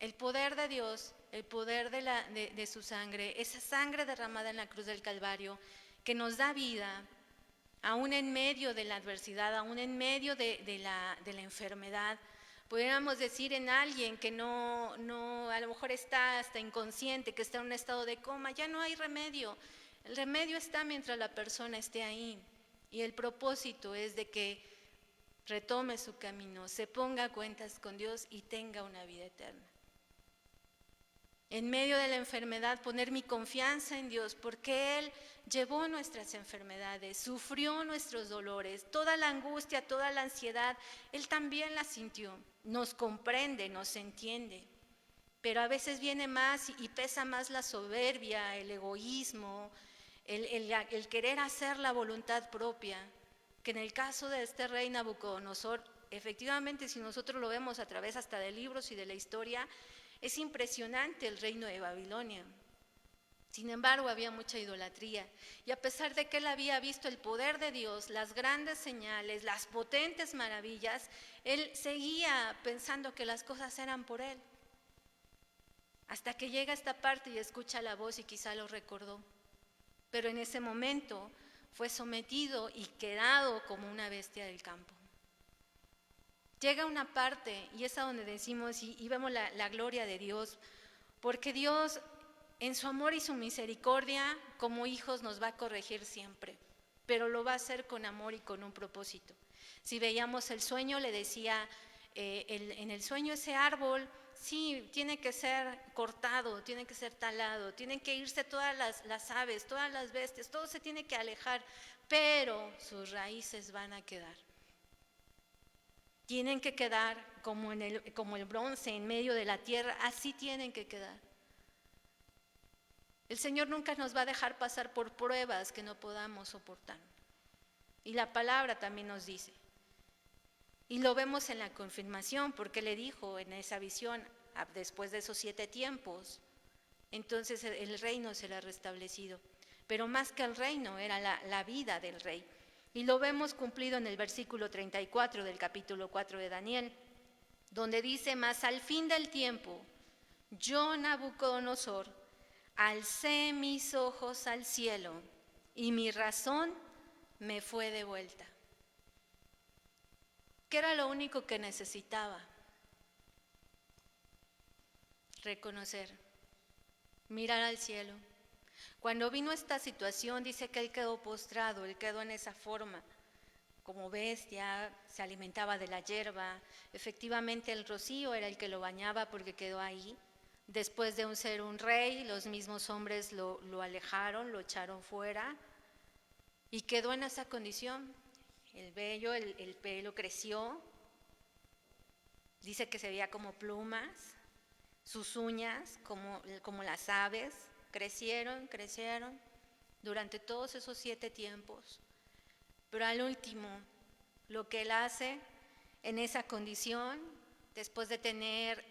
El poder de Dios, el poder de su sangre, esa sangre derramada en la cruz del Calvario, que nos da vida, aún en medio de la adversidad, aún en medio de la enfermedad. Pudiéramos decir en alguien que no, a lo mejor está hasta inconsciente, que está en un estado de coma, ya no hay remedio. El remedio está mientras la persona esté ahí. Y el propósito es de que retome su camino, se ponga a cuentas con Dios y tenga una vida eterna. En medio de la enfermedad, poner mi confianza en Dios, porque Él llevó nuestras enfermedades, sufrió nuestros dolores, toda la angustia, toda la ansiedad, Él también la sintió, nos comprende, nos entiende. Pero a veces viene más y pesa más la soberbia, el egoísmo, el querer hacer la voluntad propia, que en el caso de este rey Nabucodonosor, efectivamente, si nosotros lo vemos a través hasta de libros y de la historia, es impresionante el reino de Babilonia. Sin embargo, había mucha idolatría. Y a pesar de que él había visto el poder de Dios, las grandes señales, las potentes maravillas, él seguía pensando que las cosas eran por él. Hasta que llega esta parte y escucha la voz y quizá lo recordó. Pero en ese momento fue sometido y quedado como una bestia del campo. Llega una parte, y es a donde decimos y vemos la gloria de Dios, porque Dios en su amor y su misericordia como hijos nos va a corregir siempre, pero lo va a hacer con amor y con un propósito. Si veíamos el sueño, le decía, en el sueño ese árbol, sí, tiene que ser cortado, tiene que ser talado, tienen que irse todas las aves, todas las bestias, todo se tiene que alejar, pero sus raíces van a quedar. Tienen que quedar como el bronce en medio de la tierra, así tienen que quedar. El Señor nunca nos va a dejar pasar por pruebas que no podamos soportar. Y la palabra también nos dice. Y lo vemos en la confirmación, porque le dijo en esa visión, después de esos 7 tiempos, entonces el reino será restablecido. Pero más que el reino, era la vida del rey. Y lo vemos cumplido en el versículo 34 del capítulo 4 de Daniel, donde dice, mas al fin del tiempo, yo Nabucodonosor, alcé mis ojos al cielo y mi razón me fue devuelta. ¿Qué era lo único que necesitaba? Reconocer, mirar al cielo. Cuando vino esta situación, dice que él quedó postrado, él quedó en esa forma, como bestia, se alimentaba de la hierba. Efectivamente el rocío era el que lo bañaba porque quedó ahí. Después de ser un rey, los mismos hombres lo alejaron, lo echaron fuera y quedó en esa condición. El vello, el pelo creció, dice que se veía como plumas, sus uñas como las aves, crecieron durante todos esos 7 tiempos. Pero al último, lo que él hace en esa condición, después de tener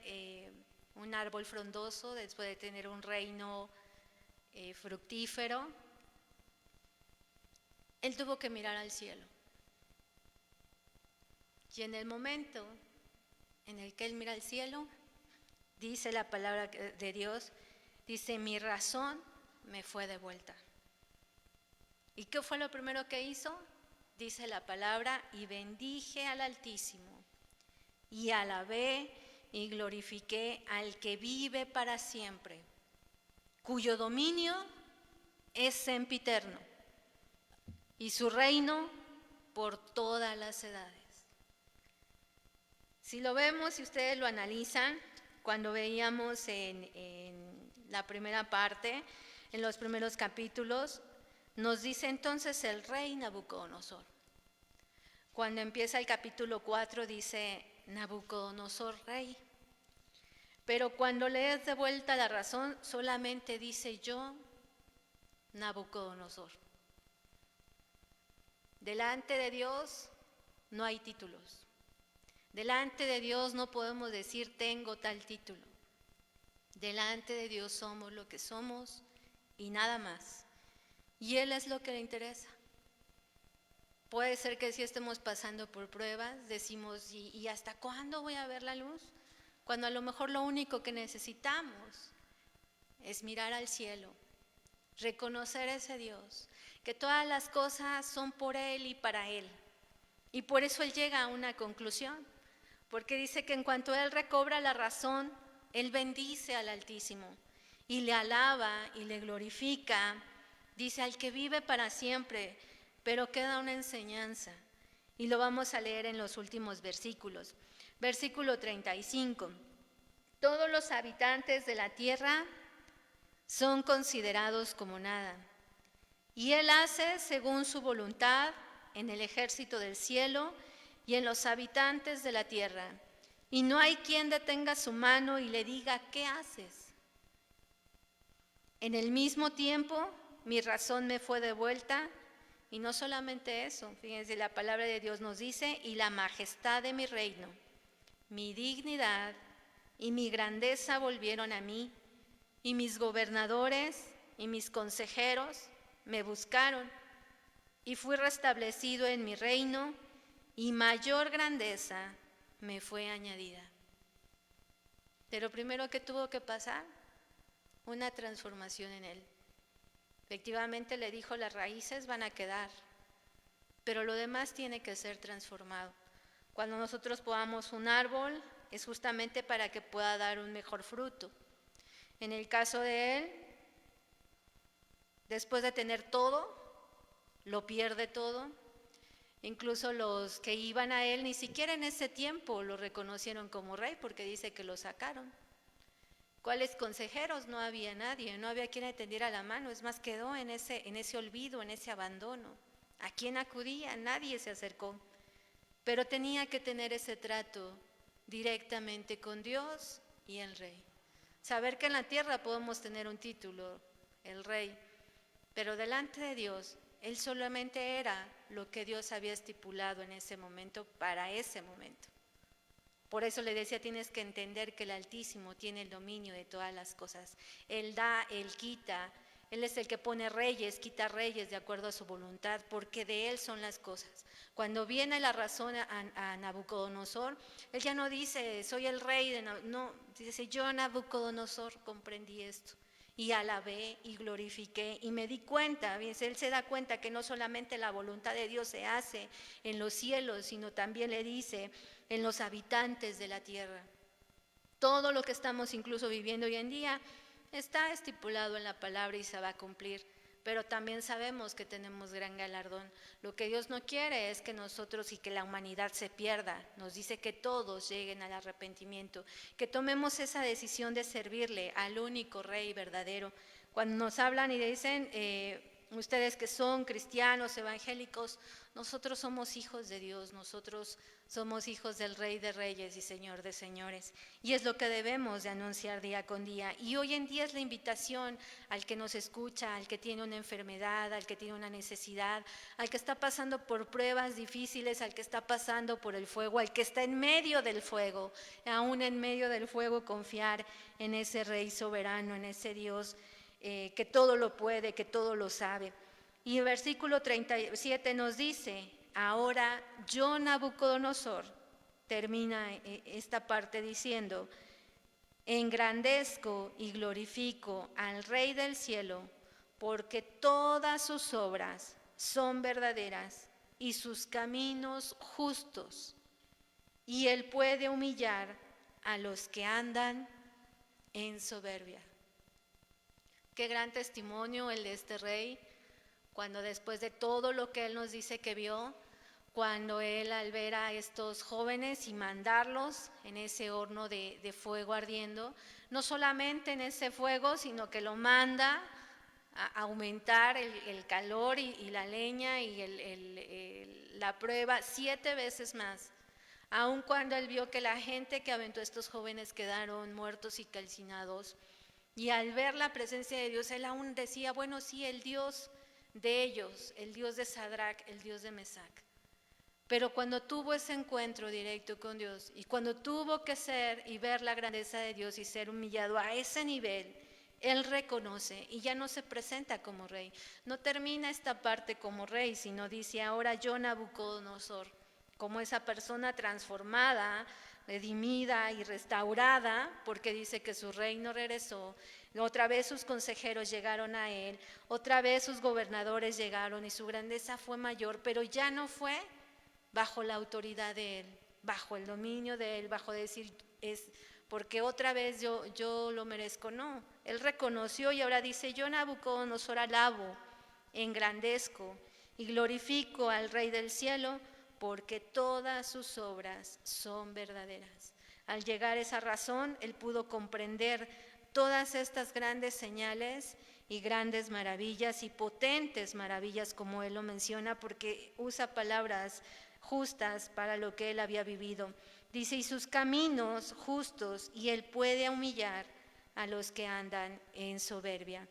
un árbol frondoso, después de tener un reino fructífero, él tuvo que mirar al cielo. Y en el momento en el que él mira al cielo, dice la palabra de Dios, dice, mi razón me fue devuelta. ¿Y qué fue lo primero que hizo? Dice la palabra, y bendije al Altísimo, y alabé y glorifiqué al que vive para siempre, cuyo dominio es sempiterno, y su reino por todas las edades. Si lo vemos, si ustedes lo analizan, cuando veíamos en la primera parte, en los primeros capítulos, nos dice entonces el rey Nabucodonosor. Cuando empieza el capítulo 4 dice Nabucodonosor rey. Pero cuando lees de vuelta la razón, solamente dice yo, Nabucodonosor. Delante de Dios no hay títulos. Delante de Dios no podemos decir tengo tal título. Delante de Dios somos lo que somos y nada más. Y Él es lo que le interesa. Puede ser que si estemos pasando por pruebas, decimos, ¿y hasta cuándo voy a ver la luz? Cuando a lo mejor lo único que necesitamos es mirar al cielo, reconocer a ese Dios, que todas las cosas son por Él y para Él. Y por eso Él llega a una conclusión, porque dice que en cuanto Él recobra la razón, Él bendice al Altísimo y le alaba y le glorifica. Dice al que vive para siempre, pero queda una enseñanza. Y lo vamos a leer en los últimos versículos. Versículo 35. Todos los habitantes de la tierra son considerados como nada. Y Él hace según su voluntad en el ejército del cielo y en los habitantes de la tierra. Y no hay quien detenga su mano y le diga, ¿qué haces? En el mismo tiempo, mi razón me fue devuelta. Y no solamente eso, fíjense, la palabra de Dios nos dice, y la majestad de mi reino, mi dignidad y mi grandeza volvieron a mí, y mis gobernadores y mis consejeros me buscaron, y fui restablecido en mi reino, y mayor grandeza me fue añadida. Pero primero que tuvo que pasar, una transformación en él. Efectivamente le dijo, las raíces van a quedar, pero lo demás tiene que ser transformado. Cuando nosotros podamos un árbol, es justamente para que pueda dar un mejor fruto. En el caso de él, después de tener todo, lo pierde todo. Incluso los que iban a él, ni siquiera en ese tiempo lo reconocieron como rey, porque dice que lo sacaron. ¿Cuáles consejeros? No había nadie, no había quien le tendiera la mano, es más, quedó en ese olvido, en ese abandono. ¿A quién acudía? Nadie se acercó, pero tenía que tener ese trato directamente con Dios y el rey. Saber que en la tierra podemos tener un título, el rey, pero delante de Dios, él solamente era lo que Dios había estipulado en ese momento, para ese momento. Por eso le decía, tienes que entender que el Altísimo tiene el dominio de todas las cosas. Él da, Él quita, Él es el que pone reyes, quita reyes de acuerdo a su voluntad, porque de Él son las cosas. Cuando viene la razón a Nabucodonosor, Él ya no dice, soy el rey, no, dice, yo Nabucodonosor comprendí esto. Y alabé y glorifiqué y me di cuenta, él se da cuenta que no solamente la voluntad de Dios se hace en los cielos, sino también le dice en los habitantes de la tierra. Todo lo que estamos incluso viviendo hoy en día está estipulado en la palabra y se va a cumplir, pero también sabemos que tenemos gran galardón. Lo que Dios no quiere es que nosotros y que la humanidad se pierda. Nos dice que todos lleguen al arrepentimiento, que tomemos esa decisión de servirle al único Rey verdadero. Cuando nos hablan y dicen, ustedes que son cristianos, evangélicos, nosotros somos hijos de Dios, nosotros somos hijos del Rey de Reyes y Señor de Señores. Y es lo que debemos de anunciar día con día. Y hoy en día es la invitación al que nos escucha, al que tiene una enfermedad, al que tiene una necesidad, al que está pasando por pruebas difíciles, al que está pasando por el fuego, al que está en medio del fuego, aún en medio del fuego confiar en ese Rey soberano, en ese Dios que todo lo puede, que todo lo sabe. Y el versículo 37 nos dice, ahora yo Nabucodonosor, termina esta parte diciendo, engrandezco y glorifico al Rey del cielo, porque todas sus obras son verdaderas y sus caminos justos, y él puede humillar a los que andan en soberbia. Qué gran testimonio el de este rey, cuando después de todo lo que él nos dice que vio, cuando él al ver a estos jóvenes y mandarlos en ese horno de fuego ardiendo, no solamente en ese fuego, sino que lo manda a aumentar el calor y la leña y la prueba 7 veces más, aun cuando él vio que la gente que aventó a estos jóvenes quedaron muertos y calcinados. Y al ver la presencia de Dios, él aún decía, bueno, sí, el Dios de ellos, el Dios de Sadrach, el Dios de Mesac. Pero cuando tuvo ese encuentro directo con Dios y cuando tuvo que ser y ver la grandeza de Dios y ser humillado a ese nivel, él reconoce y ya no se presenta como rey. No termina esta parte como rey, sino dice, ahora yo, Nabucodonosor, como esa persona transformada, redimida y restaurada, porque dice que su reino regresó, otra vez sus consejeros llegaron a él, otra vez sus gobernadores llegaron y su grandeza fue mayor, pero ya no fue bajo la autoridad de él, bajo el dominio de él, bajo decir, es porque otra vez yo lo merezco, no. Él reconoció y ahora dice, yo Nabucodonosor alabo, engrandezco y glorifico al Rey del cielo, porque todas sus obras son verdaderas. Al llegar a esa razón, él pudo comprender todas estas grandes señales y grandes maravillas y potentes maravillas, como él lo menciona, porque usa palabras justas para lo que él había vivido. Dice, y sus caminos justos, y él puede humillar a los que andan en soberbia.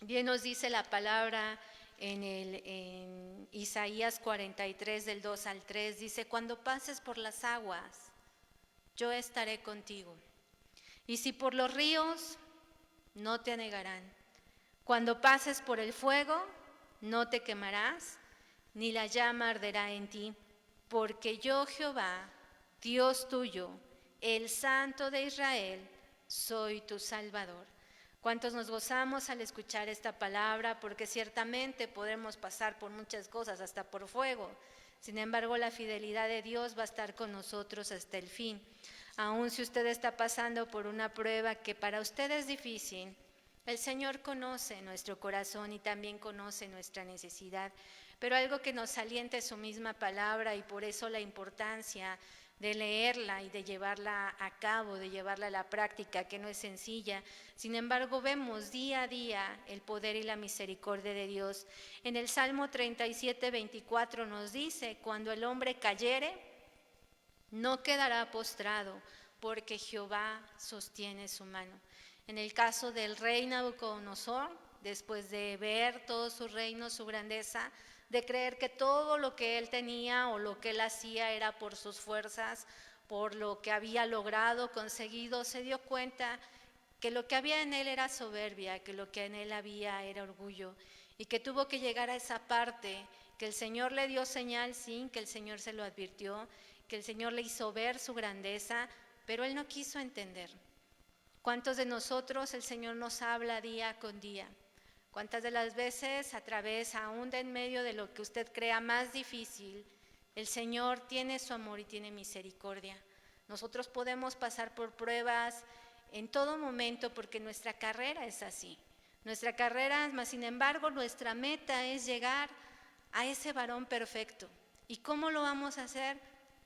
Bien nos dice la palabra en Isaías 43, del 2 al 3, dice, cuando pases por las aguas, yo estaré contigo. Y si por los ríos, no te anegarán. Cuando pases por el fuego, no te quemarás, ni la llama arderá en ti, porque yo, Jehová, Dios tuyo, el Santo de Israel, soy tu Salvador. ¿Cuántos nos gozamos al escuchar esta palabra? Porque ciertamente podemos pasar por muchas cosas, hasta por fuego. Sin embargo, la fidelidad de Dios va a estar con nosotros hasta el fin. Aun si usted está pasando por una prueba que para usted es difícil, el Señor conoce nuestro corazón y también conoce nuestra necesidad. Pero algo que nos alienta es su misma palabra, y por eso la importancia de leerla y de llevarla a cabo, de llevarla a la práctica, que no es sencilla. Sin embargo, vemos día a día el poder y la misericordia de Dios. En el Salmo 37, 24 nos dice, cuando el hombre cayere, no quedará postrado, porque Jehová sostiene su mano. En el caso del rey Nabucodonosor, después de ver todo su reino, su grandeza, de creer que todo lo que él tenía o lo que él hacía era por sus fuerzas, por lo que había logrado, conseguido, se dio cuenta que lo que había en él era soberbia, que lo que en él había era orgullo, y que tuvo que llegar a esa parte, que el Señor le dio señal, sí, que el Señor se lo advirtió, que el Señor le hizo ver su grandeza, pero él no quiso entender. ¿Cuántos de nosotros el Señor nos habla día con día? ¿Cuántas de las veces, a través, aún de en medio de lo que usted crea más difícil, el Señor tiene su amor y tiene misericordia? Nosotros podemos pasar por pruebas en todo momento porque nuestra carrera es así. Nuestra carrera, más sin embargo, nuestra meta es llegar a ese varón perfecto. ¿Y cómo lo vamos a hacer?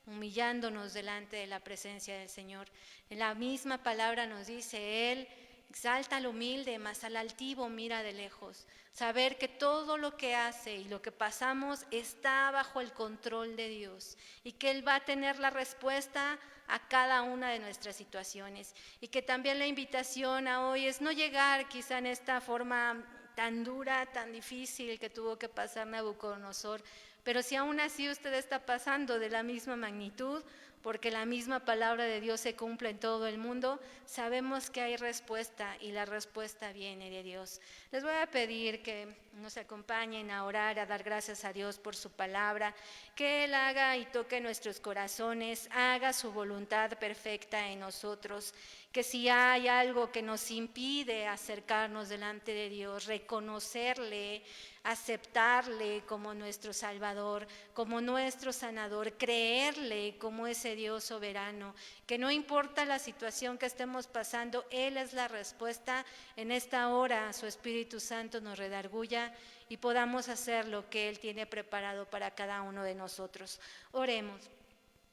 Humillándonos delante de la presencia del Señor. En la misma palabra nos dice, Él exalta al humilde, mas al altivo mira de lejos. Saber que todo lo que hace y lo que pasamos está bajo el control de Dios y que Él va a tener la respuesta a cada una de nuestras situaciones. Y que también la invitación a hoy es no llegar quizá en esta forma tan dura, tan difícil que tuvo que pasar Nabucodonosor, pero si aún así usted está pasando de la misma magnitud, porque la misma palabra de Dios se cumple en todo el mundo, sabemos que hay respuesta y la respuesta viene de Dios. Les voy a pedir que nos acompañen a orar, a dar gracias a Dios por su palabra, que Él haga y toque nuestros corazones, haga su voluntad perfecta en nosotros, que si hay algo que nos impide acercarnos delante de Dios, reconocerle, aceptarle como nuestro Salvador, como nuestro sanador, creerle como ese Dios soberano, que no importa la situación que estemos pasando, Él es la respuesta. En esta hora su Espíritu Santo nos redarguya y podamos hacer lo que Él tiene preparado para cada uno de nosotros. Oremos.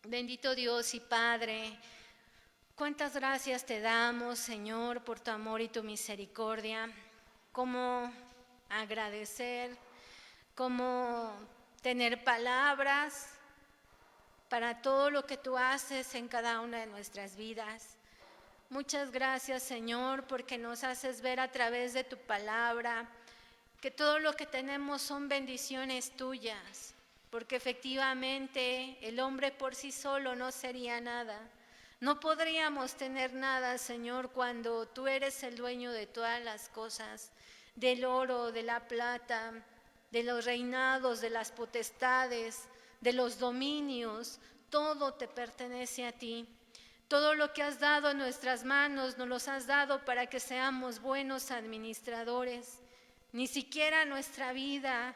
Bendito Dios y Padre, cuántas gracias te damos, Señor, por tu amor y tu misericordia. Cómo agradecer, cómo tener palabras para todo lo que tú haces en cada una de nuestras vidas. Muchas gracias, Señor, porque nos haces ver a través de tu palabra que todo lo que tenemos son bendiciones tuyas, porque efectivamente el hombre por sí solo no sería nada. No podríamos tener nada, Señor, cuando tú eres el dueño de todas las cosas, del oro, de la plata, de los reinados, de las potestades, de los dominios. Todo te pertenece a ti. Todo lo que has dado en nuestras manos nos los has dado para que seamos buenos administradores. Ni siquiera nuestra vida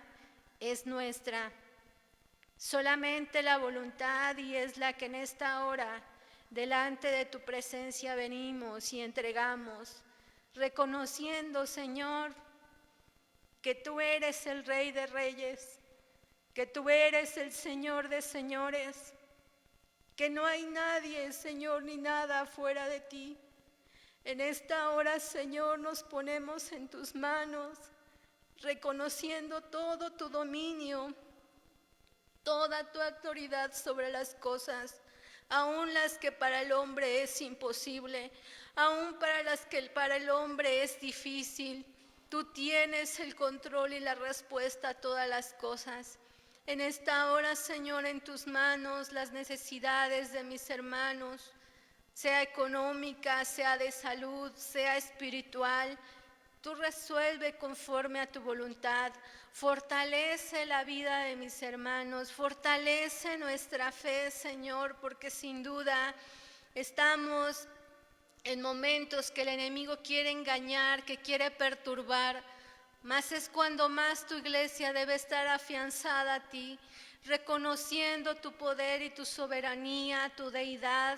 es nuestra. Solamente la voluntad, y es la que en esta hora delante de tu presencia venimos y entregamos, reconociendo, Señor, que tú eres el Rey de Reyes, que tú eres el Señor de señores, que no hay nadie, Señor, ni nada fuera de ti. En esta hora, Señor, nos ponemos en tus manos, reconociendo todo tu dominio, toda tu autoridad sobre las cosas, aún las que para el hombre es imposible, aún para las que para el hombre es difícil. Tú tienes el control y la respuesta a todas las cosas. En esta hora, Señor, en tus manos las necesidades de mis hermanos, sea económica, sea de salud, sea espiritual, tú resuelve conforme a tu voluntad. Fortalece la vida de mis hermanos, fortalece nuestra fe, Señor, porque sin duda estamos en momentos que el enemigo quiere engañar, que quiere perturbar, mas es cuando más tu iglesia debe estar afianzada a ti, reconociendo tu poder y tu soberanía, tu deidad.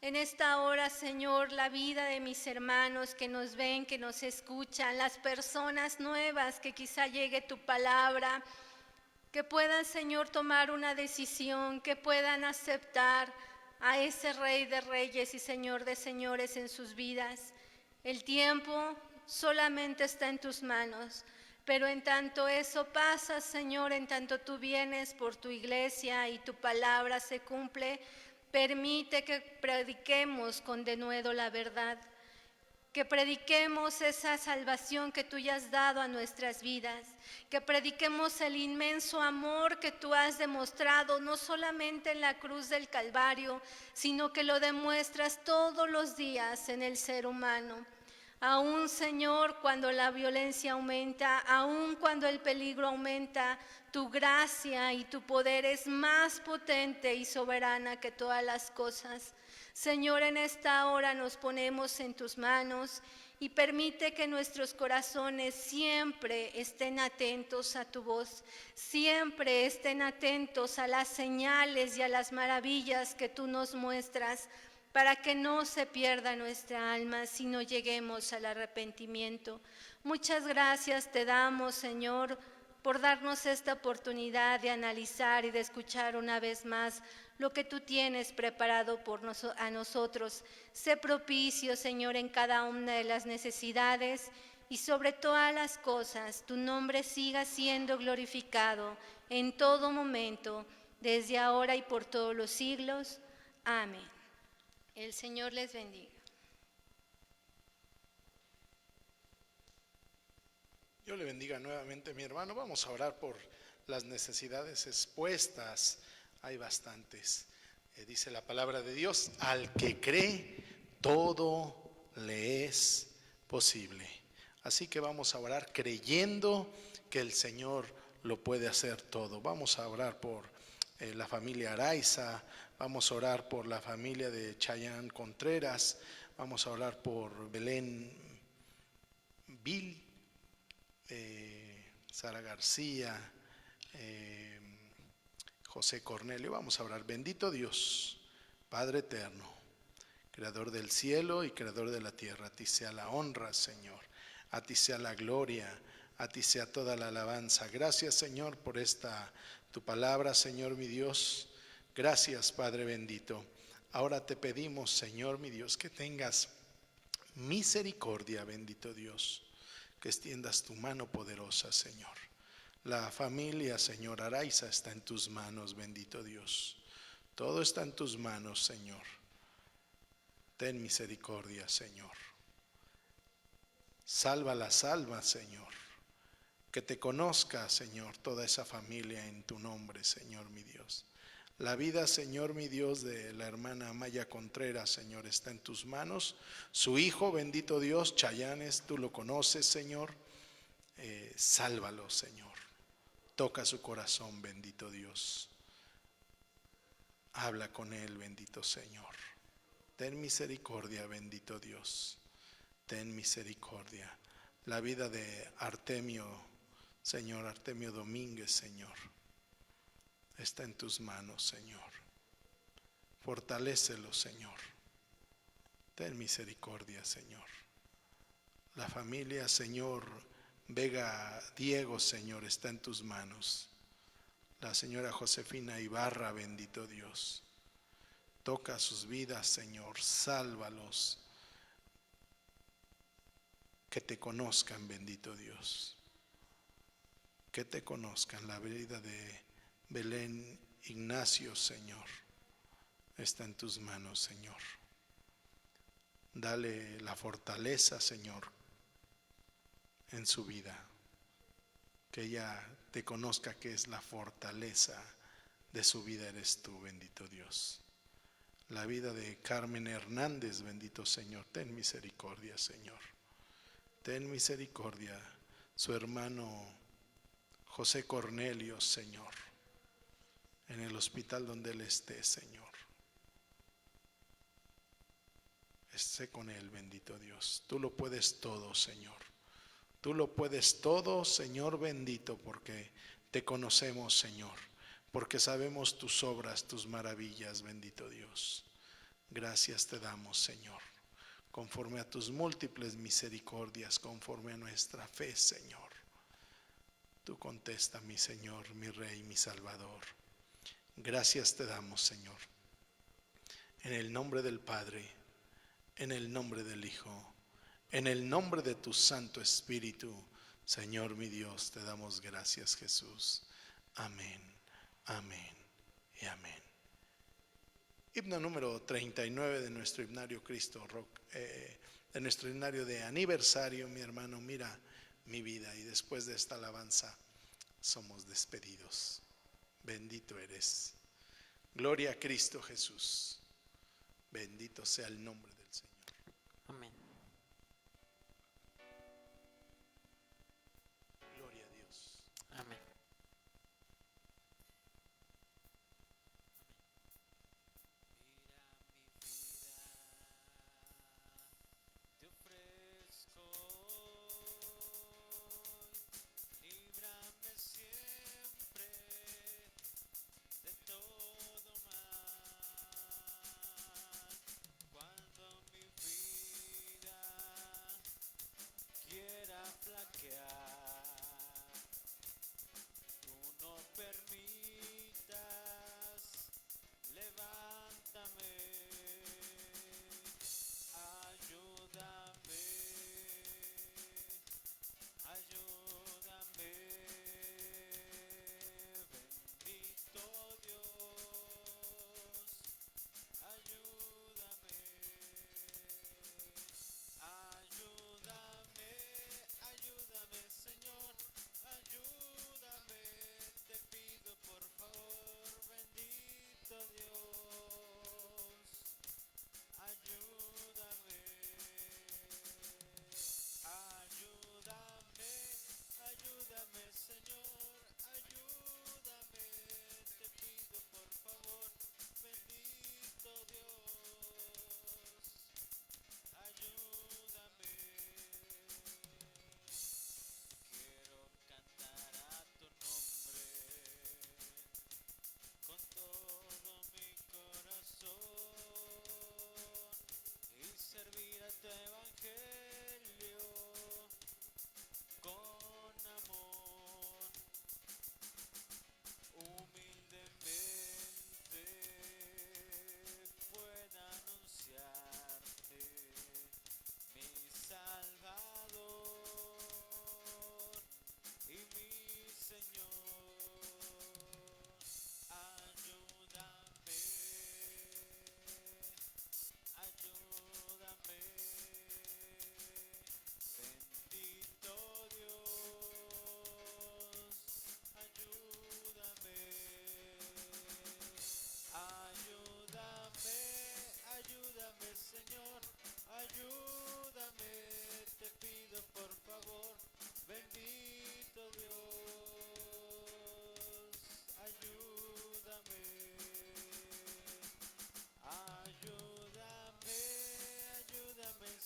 En esta hora, Señor, la vida de mis hermanos que nos ven, que nos escuchan, las personas nuevas que quizá llegue tu palabra, que puedan, Señor, tomar una decisión, que puedan aceptar a ese Rey de Reyes y Señor de Señores en sus vidas. El tiempo solamente está en tus manos, pero en tanto eso pasa, Señor, en tanto tú vienes por tu iglesia y tu palabra se cumple, permite que prediquemos con denuedo la verdad, que prediquemos esa salvación que tú ya has dado a nuestras vidas, que prediquemos el inmenso amor que tú has demostrado, no solamente en la cruz del Calvario, sino que lo demuestras todos los días en el ser humano. Aún, Señor, cuando la violencia aumenta, aún cuando el peligro aumenta, tu gracia y tu poder es más potente y soberana que todas las cosas. Señor, en esta hora nos ponemos en tus manos y permite que nuestros corazones siempre estén atentos a tu voz, siempre estén atentos a las señales y a las maravillas que tú nos muestras, para que no se pierda nuestra alma, sino lleguemos al arrepentimiento. Muchas gracias te damos, Señor, por darnos esta oportunidad de analizar y de escuchar una vez más lo que tú tienes preparado a nosotros. Sé propicio, Señor, en cada una de las necesidades y sobre todas las cosas, tu nombre siga siendo glorificado en todo momento, desde ahora y por todos los siglos. Amén. El Señor les bendiga. Dios le bendiga nuevamente, mi hermano. Vamos a orar por las necesidades expuestas. Hay bastantes. Dice la palabra de Dios, al que cree, todo le es posible. Así que vamos a orar creyendo que el Señor lo puede hacer todo. Vamos a orar por la familia Araiza. Vamos a orar por la familia de Chayán Contreras. Vamos a orar por Belén Vil, Sara García, José Cornelio. Vamos a orar. Bendito Dios, Padre eterno, Creador del cielo y Creador de la tierra, a ti sea la honra, Señor, a ti sea la gloria, a ti sea toda la alabanza. Gracias, Señor, por esta tu palabra, Señor mi Dios. Gracias, Padre bendito. Ahora te pedimos, Señor mi Dios, que tengas misericordia, bendito Dios, que extiendas tu mano poderosa, Señor. La familia, Señor Araiza, está en tus manos, bendito Dios. Todo está en tus manos, Señor. Ten misericordia, Señor. Salva, Señor. Que te conozca, Señor, toda esa familia en tu nombre, Señor mi Dios. La vida, Señor mi Dios, de la hermana Maya Contreras, Señor, está en tus manos. Su hijo, bendito Dios, Chayanes, tú lo conoces, Señor. Sálvalo, Señor. Toca su corazón, bendito Dios. Habla con él, bendito Señor. Ten misericordia, bendito Dios. Ten misericordia. La vida de Artemio, Señor, Artemio Domínguez, Señor, está en tus manos, Señor. Fortalécelo, Señor. Ten misericordia, Señor. La familia, Señor, Vega Diego, Señor, está en tus manos. La señora Josefina Ibarra, bendito Dios. Toca sus vidas, Señor. Sálvalos. Que te conozcan, bendito Dios. Que te conozcan. La vida de Belén Ignacio, Señor, está en tus manos, Señor. Dale la fortaleza, Señor, en su vida. Que ella te conozca, que es la fortaleza de su vida eres tú, bendito Dios. La vida de Carmen Hernández, bendito Señor, ten misericordia, Señor. Ten misericordia. Su hermano José Cornelio, Señor, en el hospital donde él esté, Señor. Esté con él, bendito Dios. Tú lo puedes todo, Señor. Tú lo puedes todo, Señor bendito, porque te conocemos, Señor, porque sabemos tus obras, tus maravillas, bendito Dios. Gracias te damos, Señor, conforme a tus múltiples misericordias, conforme a nuestra fe, Señor. Tú contesta, mi Señor, mi Rey, mi Salvador. Gracias te damos, Señor, en el nombre del Padre, en el nombre del Hijo, en el nombre de tu Santo Espíritu, Señor mi Dios, te damos gracias, Jesús. Amén, amén y amén. Himno número 39 de nuestro himnario Cristo Rock, de nuestro himnario de aniversario. Mi hermano, mira mi vida, y después de esta alabanza somos despedidos. Bendito eres. Gloria a Cristo Jesús. Bendito sea el nombre del Señor. Amén. Gloria a Dios. Amén. Te ofrezco hoy, líbrame siempre de todo mal. Cuando mi vida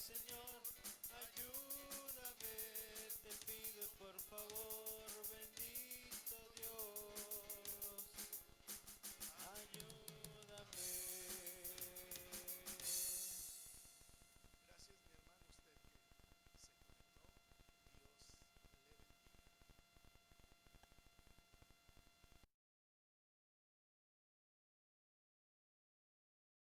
Señor.